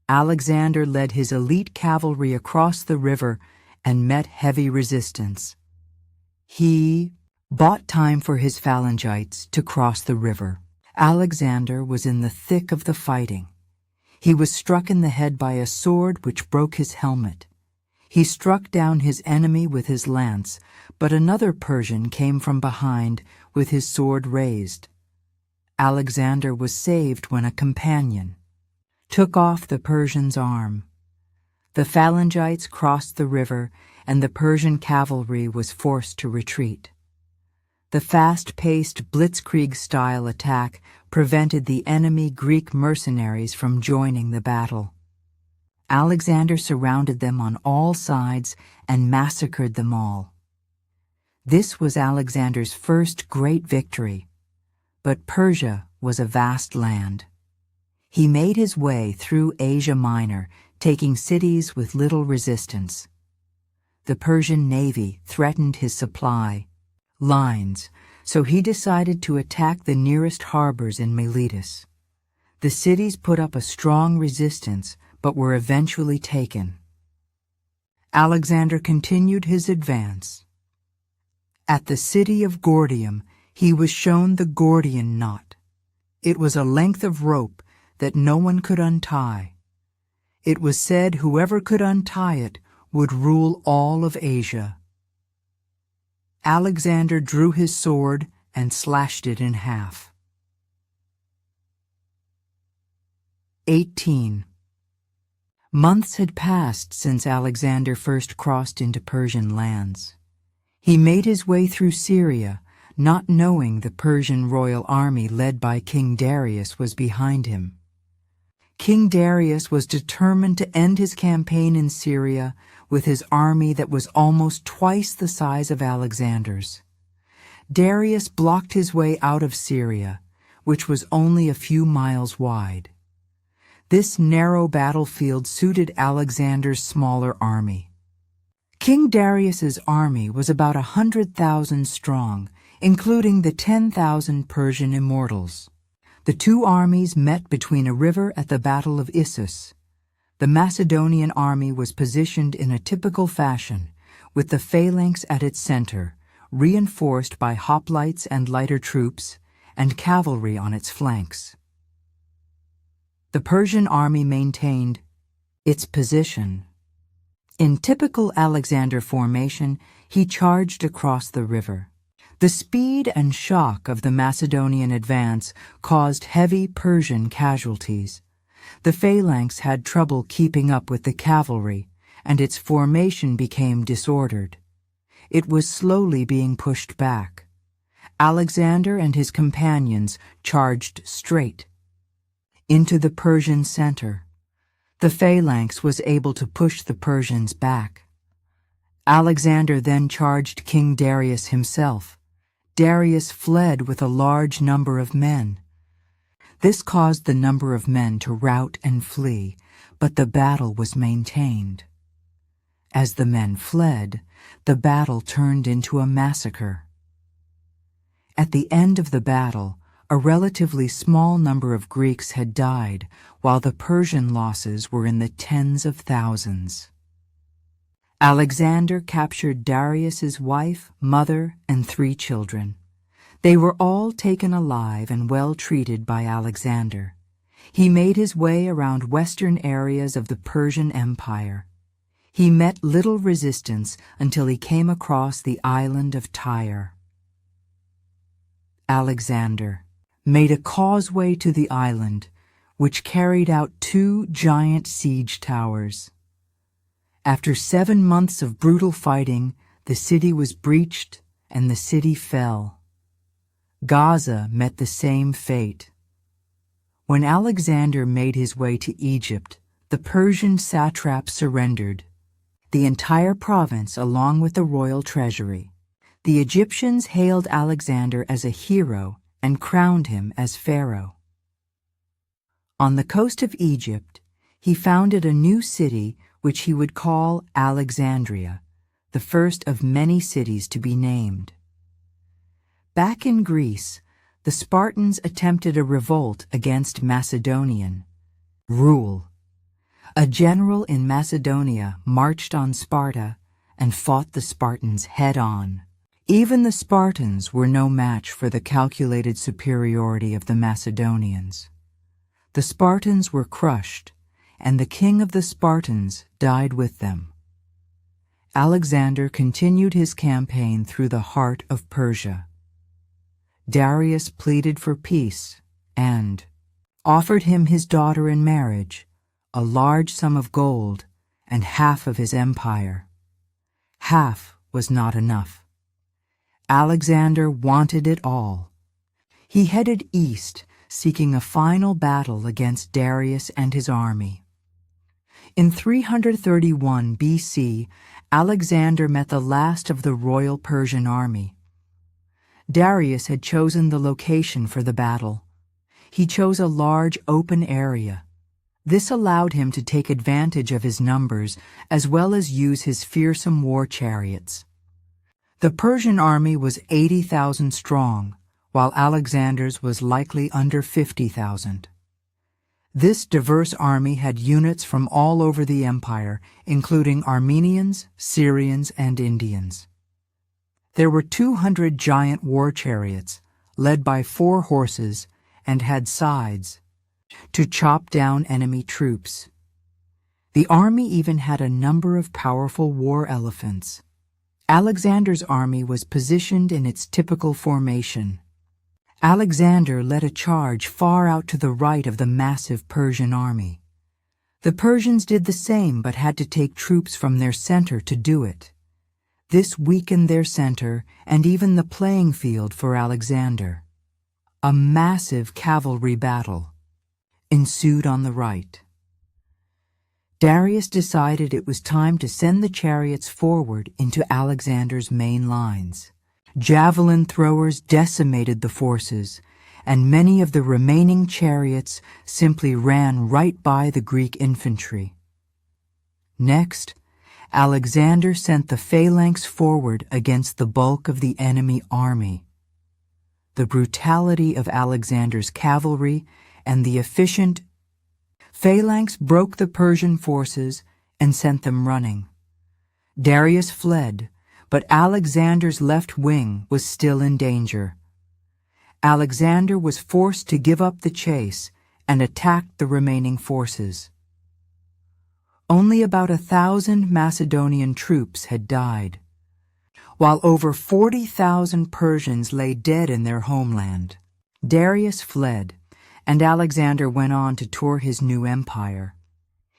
Alexander led his elite cavalry across the river and met heavy resistance. He bought time for his phalangites to cross the river. Alexander was in the thick of the fighting. He was struck in the head by a sword which broke his helmet. He struck down his enemy with his lance, but another Persian came from behind with his sword raised. Alexander was saved when a companion took off the Persian's arm. The phalangites crossed the river, and the Persian cavalry was forced to retreat. The fast-paced blitzkrieg-style attack prevented the enemy Greek mercenaries from joining the battle. Alexander surrounded them on all sides and massacred them all. This was Alexander's first great victory, but Persia was a vast land. He made his way through Asia Minor, taking cities with little resistance. The Persian navy threatened his supply lines, so he decided to attack the nearest harbors in Miletus. The cities put up a strong resistance, but were eventually taken. Alexander continued his advance. At the city of Gordium, he was shown the Gordian knot. It was a length of rope that no one could untie. It was said whoever could untie it would rule all of Asia. Alexander drew his sword and slashed it in half. 18. Months had passed since Alexander first crossed into Persian lands. He made his way through Syria, not knowing the Persian royal army led by King Darius was behind him. King Darius was determined to end his campaign in Syria with his army that was almost twice the size of Alexander's. Darius blocked his way out of Syria, which was only a few miles wide. This narrow battlefield suited Alexander's smaller army. King Darius's army was about 100,000 strong, including the 10,000 Persian immortals. The two armies met between a river at the Battle of Issus. The Macedonian army was positioned in a typical fashion, with the phalanx at its center, reinforced by hoplites and lighter troops, and cavalry on its flanks. The Persian army maintained its position. In typical Alexander formation, he charged across the river. The speed and shock of the Macedonian advance caused heavy Persian casualties. The phalanx had trouble keeping up with the cavalry, and its formation became disordered. It was slowly being pushed back. Alexander and his companions charged straight into the Persian center. The phalanx was able to push the Persians back. Alexander then charged King Darius himself. Darius fled with a large number of men. This caused the number of men to rout and flee, but the battle was maintained. As the men fled, the battle turned into a massacre. At the end of the battle, a relatively small number of Greeks had died, while the Persian losses were in the tens of thousands. Alexander captured Darius's wife, mother, and 3 children. They were all taken alive and well treated by Alexander. He made his way around western areas of the Persian Empire. He met little resistance until he came across the island of Tyre. Alexander made a causeway to the island, which carried out 2 giant siege towers. After 7 months of brutal fighting, the city was breached and the city fell. Gaza met the same fate. When Alexander made his way to Egypt, the Persian satrap surrendered the entire province along with the royal treasury. The Egyptians hailed Alexander as a hero and crowned him as pharaoh. On the coast of Egypt, he founded a new city which he would call Alexandria, the first of many cities to be named. Back in Greece, the Spartans attempted a revolt against Macedonian rule. A general in Macedonia marched on Sparta and fought the Spartans head-on. Even the Spartans were no match for the calculated superiority of the Macedonians. The Spartans were crushed, and the king of the Spartans died with them. Alexander continued his campaign through the heart of Persia. Darius pleaded for peace and offered him his daughter in marriage, a large sum of gold, and half of his empire. Half was not enough. Alexander wanted it all. He headed east, seeking a final battle against Darius and his army. In 331 BC, Alexander met the last of the royal Persian army. Darius had chosen the location for the battle. He chose a large open area. This allowed him to take advantage of his numbers as well as use his fearsome war chariots. The Persian army was 80,000 strong, while Alexander's was likely under 50,000. This diverse army had units from all over the empire, including Armenians, Syrians, and Indians. There were 200 giant war chariots, led by 4 horses, and had sides to chop down enemy troops. The army even had a number of powerful war elephants. Alexander's army was positioned in its typical formation. Alexander led a charge far out to the right of the massive Persian army. The Persians did the same but had to take troops from their center to do it. This weakened their center and even the playing field for Alexander. A massive cavalry battle ensued on the right. Darius decided it was time to send the chariots forward into Alexander's main lines. Javelin throwers decimated the forces, and many of the remaining chariots simply ran right by the Greek infantry. Next, Alexander sent the phalanx forward against the bulk of the enemy army. The brutality of Alexander's cavalry and the efficient phalanx broke the Persian forces and sent them running. Darius fled, but Alexander's left wing was still in danger. Alexander was forced to give up the chase and attacked the remaining forces. Only about 1,000 Macedonian troops had died, while over 40,000 Persians lay dead in their homeland. Darius fled, and Alexander went on to tour his new empire.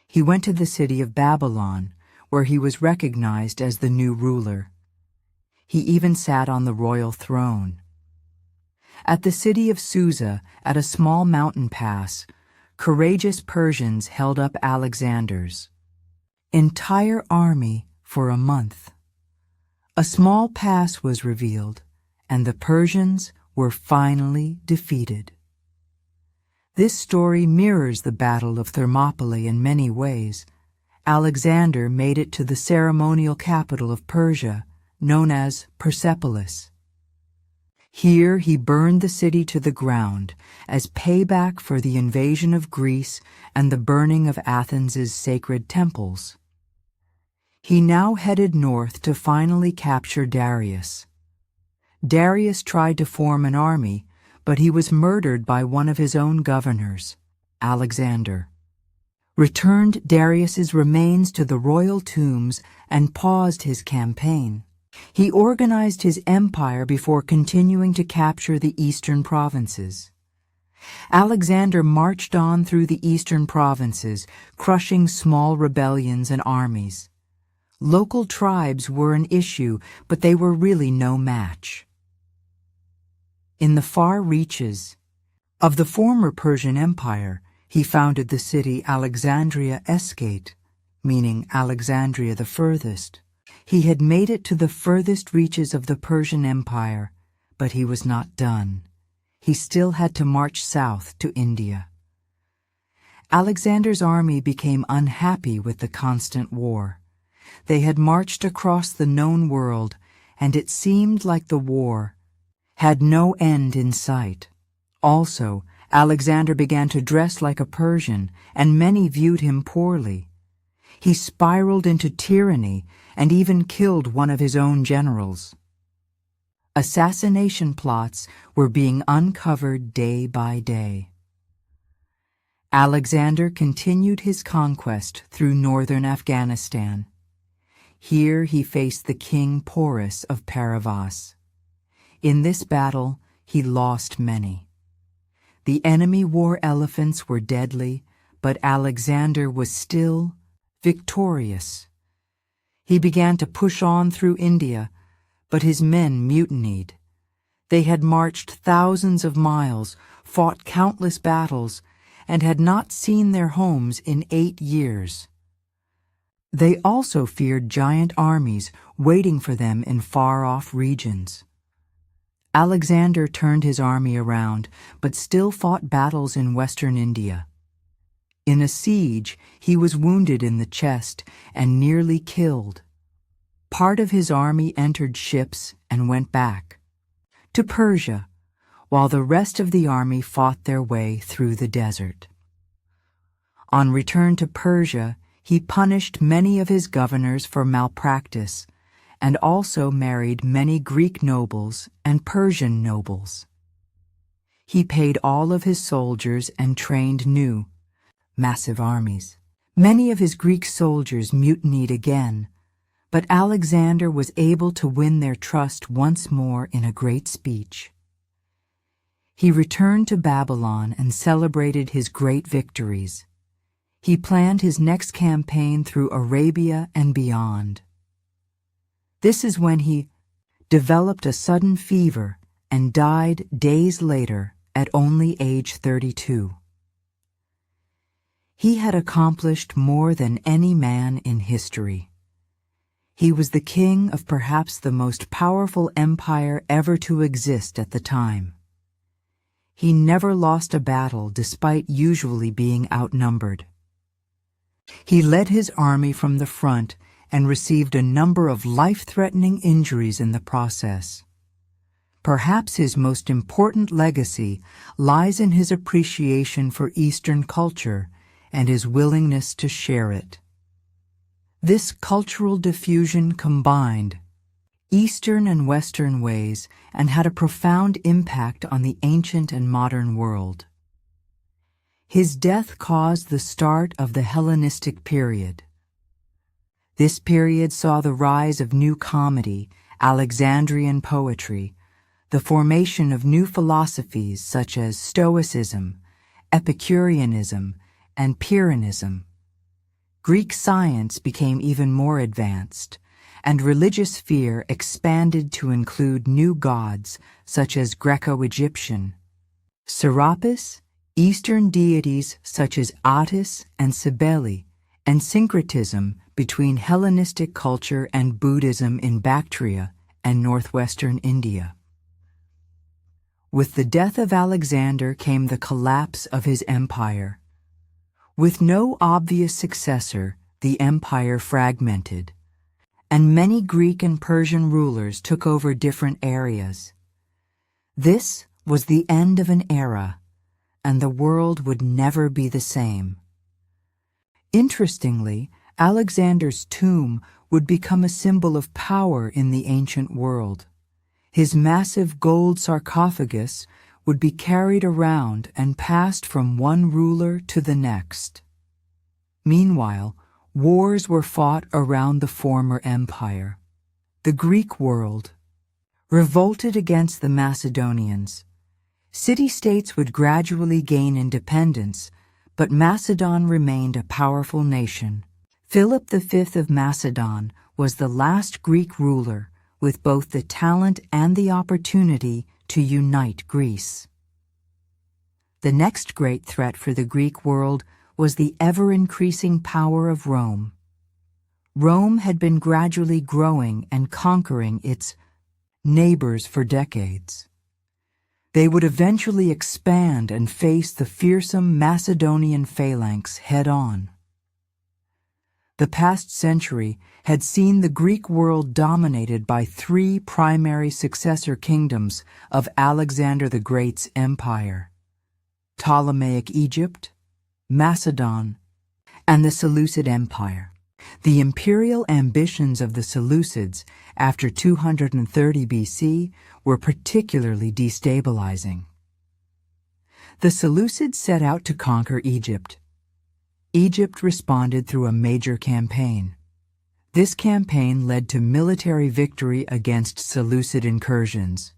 He went to the city of Babylon, where he was recognized as the new ruler. He even sat on the royal throne. At the city of Susa, at a small mountain pass, courageous Persians held up Alexander's entire army for a month. A small pass was revealed, and the Persians were finally defeated. This story mirrors the Battle of Thermopylae in many ways. Alexander made it to the ceremonial capital of Persia, known as Persepolis. Here he burned the city to the ground as payback for the invasion of Greece and the burning of Athens's sacred temples. He now headed north to finally capture Darius. Darius tried to form an army, but he was murdered by one of his own governors, Alexander. Returned Darius's remains to the royal tombs and paused his campaign. He organized his empire before continuing to capture the eastern provinces. Alexander marched on through the eastern provinces, crushing small rebellions and armies. Local tribes were an issue, but they were really no match. In the far reaches of the former Persian Empire, he founded the city Alexandria Escate, meaning Alexandria the furthest. He had made it to the furthest reaches of the Persian Empire, but he was not done. He still had to march south to India. Alexander's army became unhappy with the constant war. They had marched across the known world, and it seemed like the war had no end in sight. Also, Alexander began to dress like a Persian, and many viewed him poorly. He spiraled into tyranny and even killed one of his own generals. Assassination plots were being uncovered day by day. Alexander continued his conquest through northern Afghanistan. Here he faced the king Porus of Paravas. In this battle, he lost many. The enemy war elephants were deadly, but Alexander was still victorious. He began to push on through India, but his men mutinied. They had marched thousands of miles, fought countless battles, and had not seen their homes in 8 years. They also feared giant armies waiting for them in far-off regions. Alexander turned his army around, but still fought battles in western India. In a siege, he was wounded in the chest and nearly killed. Part of his army entered ships and went back to Persia, while the rest of the army fought their way through the desert. On return to Persia, he punished many of his governors for malpractice and also married many Greek nobles and Persian nobles. He paid all of his soldiers and trained new, massive armies. Many of his Greek soldiers mutinied again, but Alexander was able to win their trust once more in a great speech. He returned to Babylon and celebrated his great victories. He planned his next campaign through Arabia and beyond. This is when he developed a sudden fever and died days later at only age 32. He had accomplished more than any man in history. He was the king of perhaps the most powerful empire ever to exist at the time. He never lost a battle despite usually being outnumbered. He led his army from the front and received a number of life-threatening injuries in the process. Perhaps his most important legacy lies in his appreciation for Eastern culture and his willingness to share it. This cultural diffusion combined Eastern and Western ways and had a profound impact on the ancient and modern world. His death caused the start of the Hellenistic period. This period saw the rise of new comedy, Alexandrian poetry, the formation of new philosophies such as Stoicism, Epicureanism, and Pyrrhonism. Greek science became even more advanced, and religious fear expanded to include new gods such as Greco-Egyptian, Serapis, Eastern deities such as Attis and Cybele, and syncretism between Hellenistic culture and Buddhism in Bactria and northwestern India. With the death of Alexander came the collapse of his empire. With no obvious successor, the empire fragmented, and many Greek and Persian rulers took over different areas. This was the end of an era, and the world would never be the same. Interestingly, Alexander's tomb would become a symbol of power in the ancient world. His massive gold sarcophagus would be carried around and passed from one ruler to the next. Meanwhile, wars were fought around the former empire. The Greek world revolted against the Macedonians. City-states would gradually gain independence, but Macedon remained a powerful nation. Philip V of Macedon was the last Greek ruler with both the talent and the opportunity to unite Greece. The next great threat for the Greek world was the ever-increasing power of Rome. Rome had been gradually growing and conquering its neighbors for decades. They would eventually expand and face the fearsome Macedonian phalanx head-on. The past century had seen the Greek world dominated by three primary successor kingdoms of Alexander the Great's empire: Ptolemaic Egypt, Macedon, and the Seleucid Empire. The imperial ambitions of the Seleucids after 230 BC were particularly destabilizing. The Seleucids set out to conquer Egypt. Egypt responded through a major campaign. This campaign led to military victory against Seleucid incursions,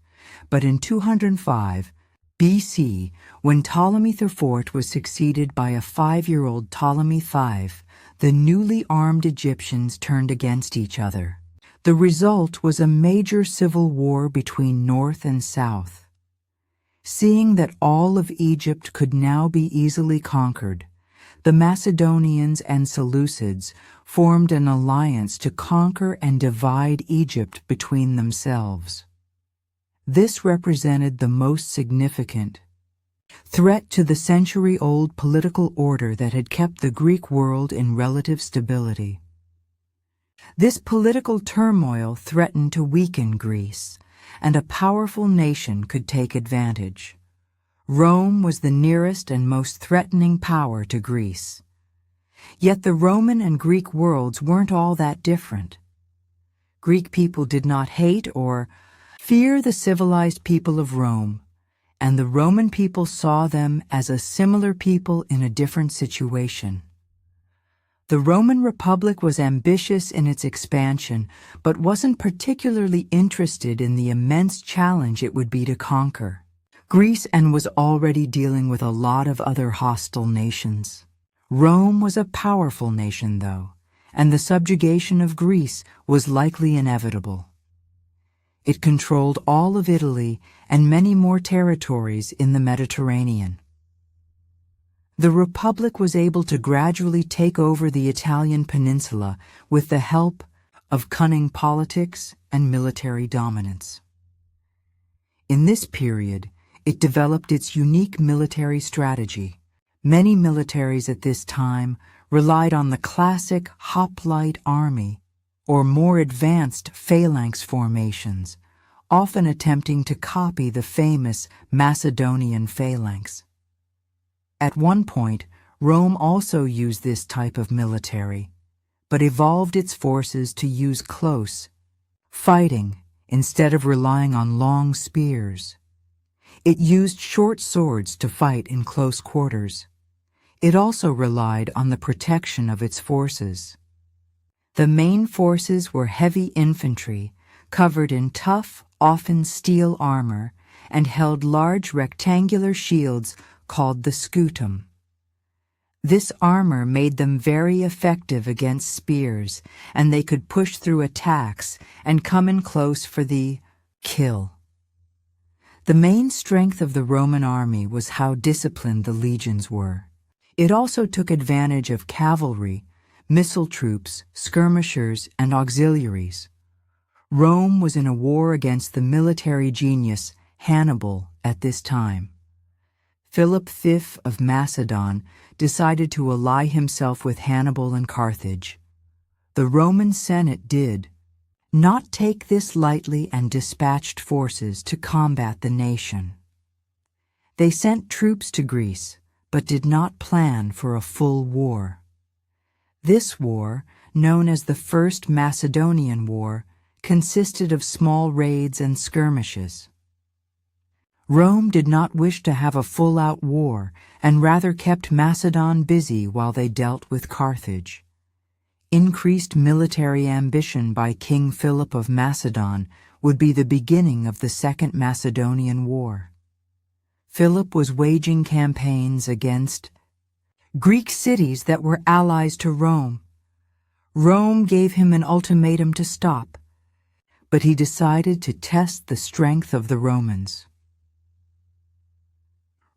but in 205 BC, when Ptolemy IV was succeeded by a 5-year-old Ptolemy V, the newly armed Egyptians turned against each other. The result was a major civil war between North and South. Seeing that all of Egypt could now be easily conquered, the Macedonians and Seleucids formed an alliance to conquer and divide Egypt between themselves. This represented the most significant threat to the century-old political order that had kept the Greek world in relative stability. This political turmoil threatened to weaken Greece, and a powerful nation could take advantage. Rome was the nearest and most threatening power to Greece. Yet the Roman and Greek worlds weren't all that different. Greek people did not hate or fear the civilized people of Rome, and the Roman people saw them as a similar people in a different situation. The Roman Republic was ambitious in its expansion, but wasn't particularly interested in the immense challenge it would be to conquer. Greece was already dealing with a lot of other hostile nations. Rome was a powerful nation, though, and the subjugation of Greece was likely inevitable. It controlled all of Italy and many more territories in the Mediterranean. The Republic was able to gradually take over the Italian peninsula with the help of cunning politics and military dominance. In this period, it developed its unique military strategy. Many militaries at this time relied on the classic hoplite army or more advanced phalanx formations, often attempting to copy the famous Macedonian phalanx. At one point, Rome also used this type of military, but evolved its forces to use close fighting instead of relying on long spears. It used short swords to fight in close quarters. It also relied on the protection of its forces. The main forces were heavy infantry, covered in tough, often steel armor, and held large rectangular shields called the scutum. This armor made them very effective against spears, and they could push through attacks and come in close for the kill. The main strength of the Roman army was how disciplined the legions were. It also took advantage of cavalry, missile troops, skirmishers, and auxiliaries. Rome was in a war against the military genius Hannibal at this time. Philip V of Macedon decided to ally himself with Hannibal and Carthage. The Roman Senate did not take this lightly and dispatched forces to combat the nation. They sent troops to Greece, but did not plan for a full war. This war, known as the First Macedonian War, consisted of small raids and skirmishes. Rome did not wish to have a full-out war and rather kept Macedon busy while they dealt with Carthage. Increased military ambition by King Philip of Macedon would be the beginning of the Second Macedonian War. Philip was waging campaigns against Greek cities that were allies to Rome. Rome gave him an ultimatum to stop, but he decided to test the strength of the Romans.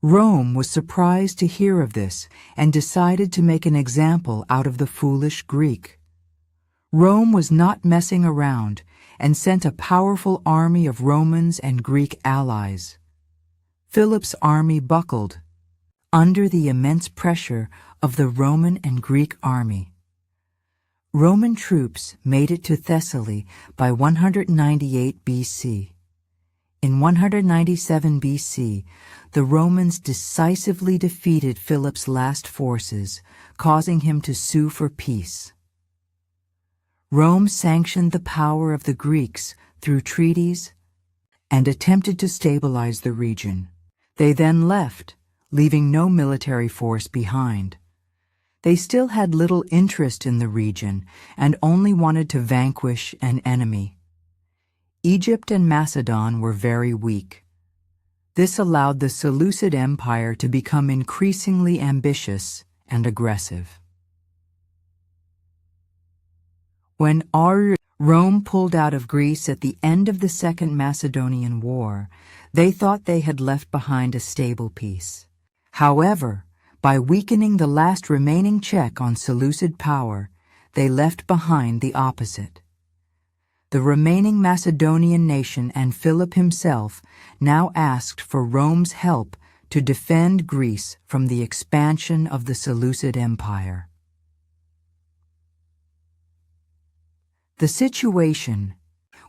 Rome was surprised to hear of this and decided to make an example out of the foolish Greek. Rome was not messing around and sent a powerful army of Romans and Greek allies. Philip's army buckled under the immense pressure of the Roman and Greek army. Roman troops made it to Thessaly by 198 BC. In 197 BC, the Romans decisively defeated Philip's last forces, causing him to sue for peace. Rome sanctioned the power of the Greeks through treaties and attempted to stabilize the region. They then left, leaving no military force behind. They still had little interest in the region and only wanted to vanquish an enemy. Egypt and Macedon were very weak. This allowed the Seleucid Empire to become increasingly ambitious and aggressive. When Rome pulled out of Greece at the end of the Second Macedonian War, they thought they had left behind a stable peace. However, by weakening the last remaining check on Seleucid power, they left behind the opposite. The remaining Macedonian nation and Philip himself now asked for Rome's help to defend Greece from the expansion of the Seleucid Empire. The situation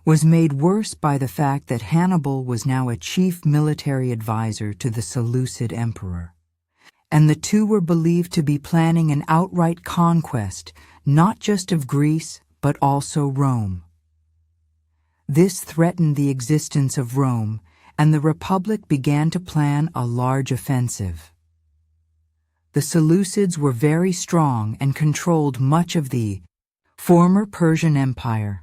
was made worse by the fact that Hannibal was now a chief military advisor to the Seleucid emperor, and the two were believed to be planning an outright conquest not just of Greece but also Rome. This threatened the existence of Rome, and the Republic began to plan a large offensive. The Seleucids were very strong and controlled much of the former Persian Empire.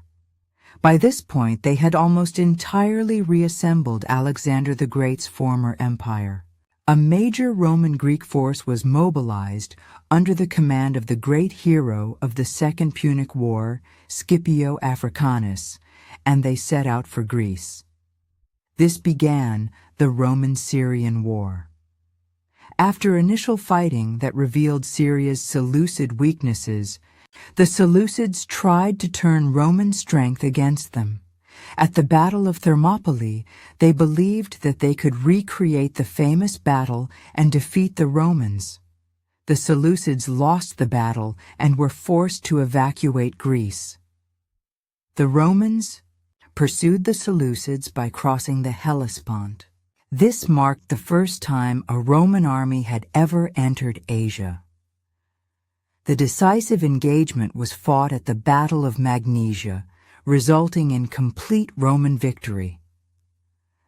By this point, they had almost entirely reassembled Alexander the Great's former empire. A major Roman-Greek force was mobilized under the command of the great hero of the Second Punic War, Scipio Africanus, and they set out for Greece. This began the Roman-Syrian War. After initial fighting that revealed Syria's Seleucid weaknesses, the Seleucids tried to turn Roman strength against them. At the Battle of Thermopylae, they believed that they could recreate the famous battle and defeat the Romans. The Seleucids lost the battle and were forced to evacuate Greece. The Romans pursued the Seleucids by crossing the Hellespont. This marked the first time a Roman army had ever entered Asia. The decisive engagement was fought at the Battle of Magnesia, resulting in complete Roman victory.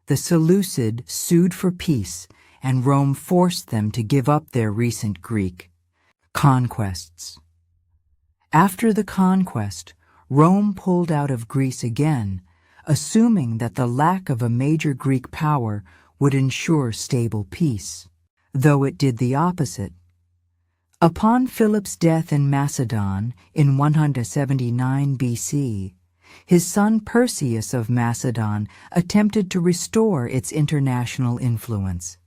The Seleucid sued for peace, and Rome forced them to give up their recent Greek conquests. After the conquest, Rome pulled out of Greece again, assuming that the lack of a major Greek power would ensure stable peace, though it did the opposite. Upon Philip's death in Macedon in 179 BC, his son Perseus of Macedon attempted to restore its international influence.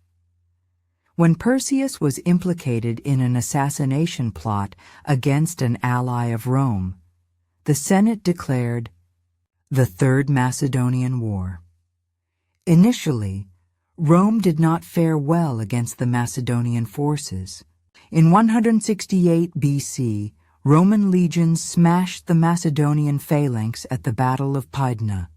When Perseus was implicated in an assassination plot against an ally of Rome, the Senate declared the Third Macedonian War. Initially, Rome did not fare well against the Macedonian forces. In 168 BC, Roman legions smashed the Macedonian phalanx at the Battle of Pydna.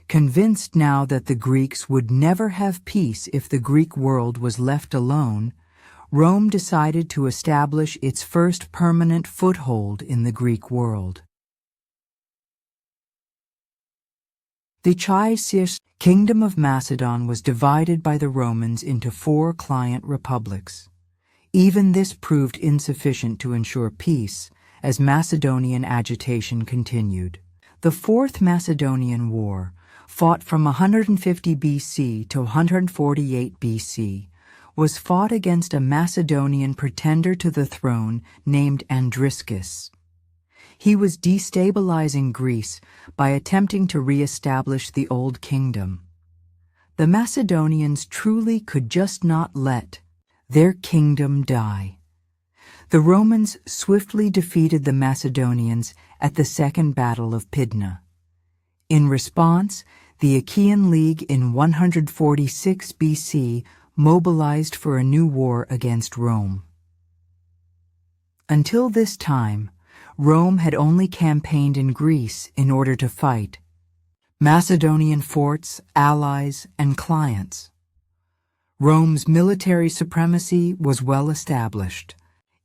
Convinced now that the Greeks would never have peace if the Greek world was left alone, Rome decided to establish its first permanent foothold in the Greek world. The Chalcis Kingdom of Macedon was divided by the Romans into 4 client republics. Even this proved insufficient to ensure peace, as Macedonian agitation continued. The Fourth Macedonian War, fought from 150 BC to 148 BC, was fought against a Macedonian pretender to the throne named Andriscus. He was destabilizing Greece by attempting to re-establish the Old Kingdom. The Macedonians truly could just not let their kingdom die. The Romans swiftly defeated the Macedonians at the Second Battle of Pydna. In response, the Achaean League in 146 BC mobilized for a new war against Rome. Until this time, Rome had only campaigned in Greece in order to fight Macedonian forts, allies, and clients. Rome's military supremacy was well established.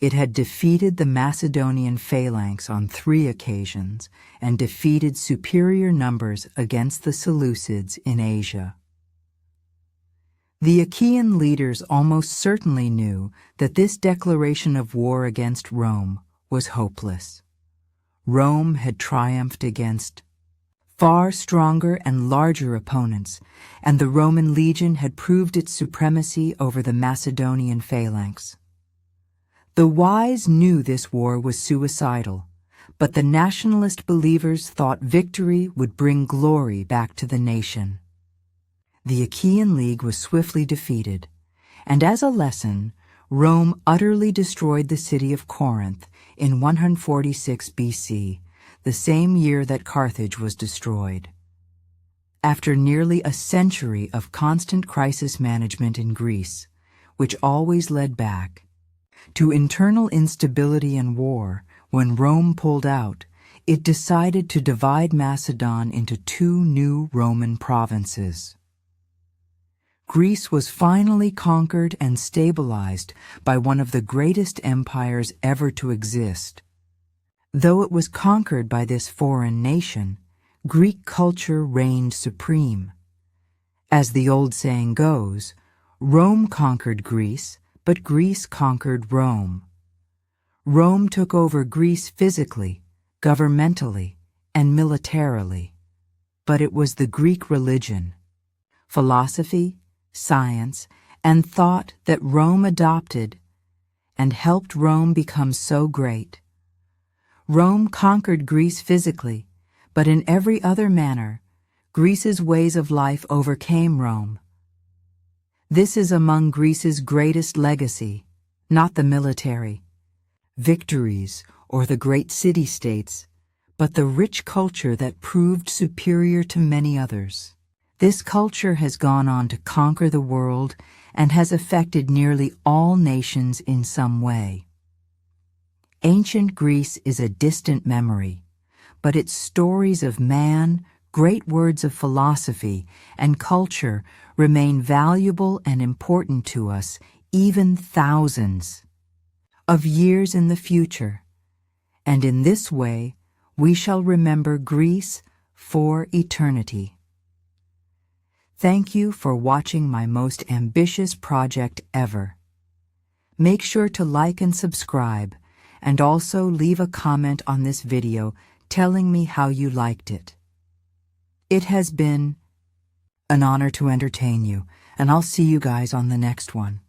It had defeated the Macedonian phalanx on 3 occasions and defeated superior numbers against the Seleucids in Asia. The Achaean leaders almost certainly knew that this declaration of war against Rome was hopeless. Rome had triumphed against far stronger and larger opponents, and the Roman legion had proved its supremacy over the Macedonian phalanx. The wise knew this war was suicidal, but the nationalist believers thought victory would bring glory back to the nation. The Achaean League was swiftly defeated, and as a lesson, Rome utterly destroyed the city of Corinth in 146 BC, the same year that Carthage was destroyed. After nearly a century of constant crisis management in Greece, which always led back to internal instability and war, when Rome pulled out, it decided to divide Macedon into 2 new Roman provinces. Greece was finally conquered and stabilized by one of the greatest empires ever to exist. Though it was conquered by this foreign nation, Greek culture reigned supreme. As the old saying goes, Rome conquered Greece, but Greece conquered Rome. Rome took over Greece physically, governmentally, and militarily. But it was the Greek religion, philosophy, science, and thought that Rome adopted and helped Rome become so great. Rome conquered Greece physically, but in every other manner, Greece's ways of life overcame Rome. This is among Greece's greatest legacy, not the military victories or the great city-states, but the rich culture that proved superior to many others. This culture has gone on to conquer the world and has affected nearly all nations in some way. Ancient Greece is a distant memory, but its stories of man, great words of philosophy, and culture remain valuable and important to us even thousands of years in the future. And in this way, we shall remember Greece for eternity. Thank you for watching my most ambitious project ever. Make sure to like and subscribe, and also leave a comment on this video telling me how you liked it. It has been an honor to entertain you, and I'll see you guys on the next one.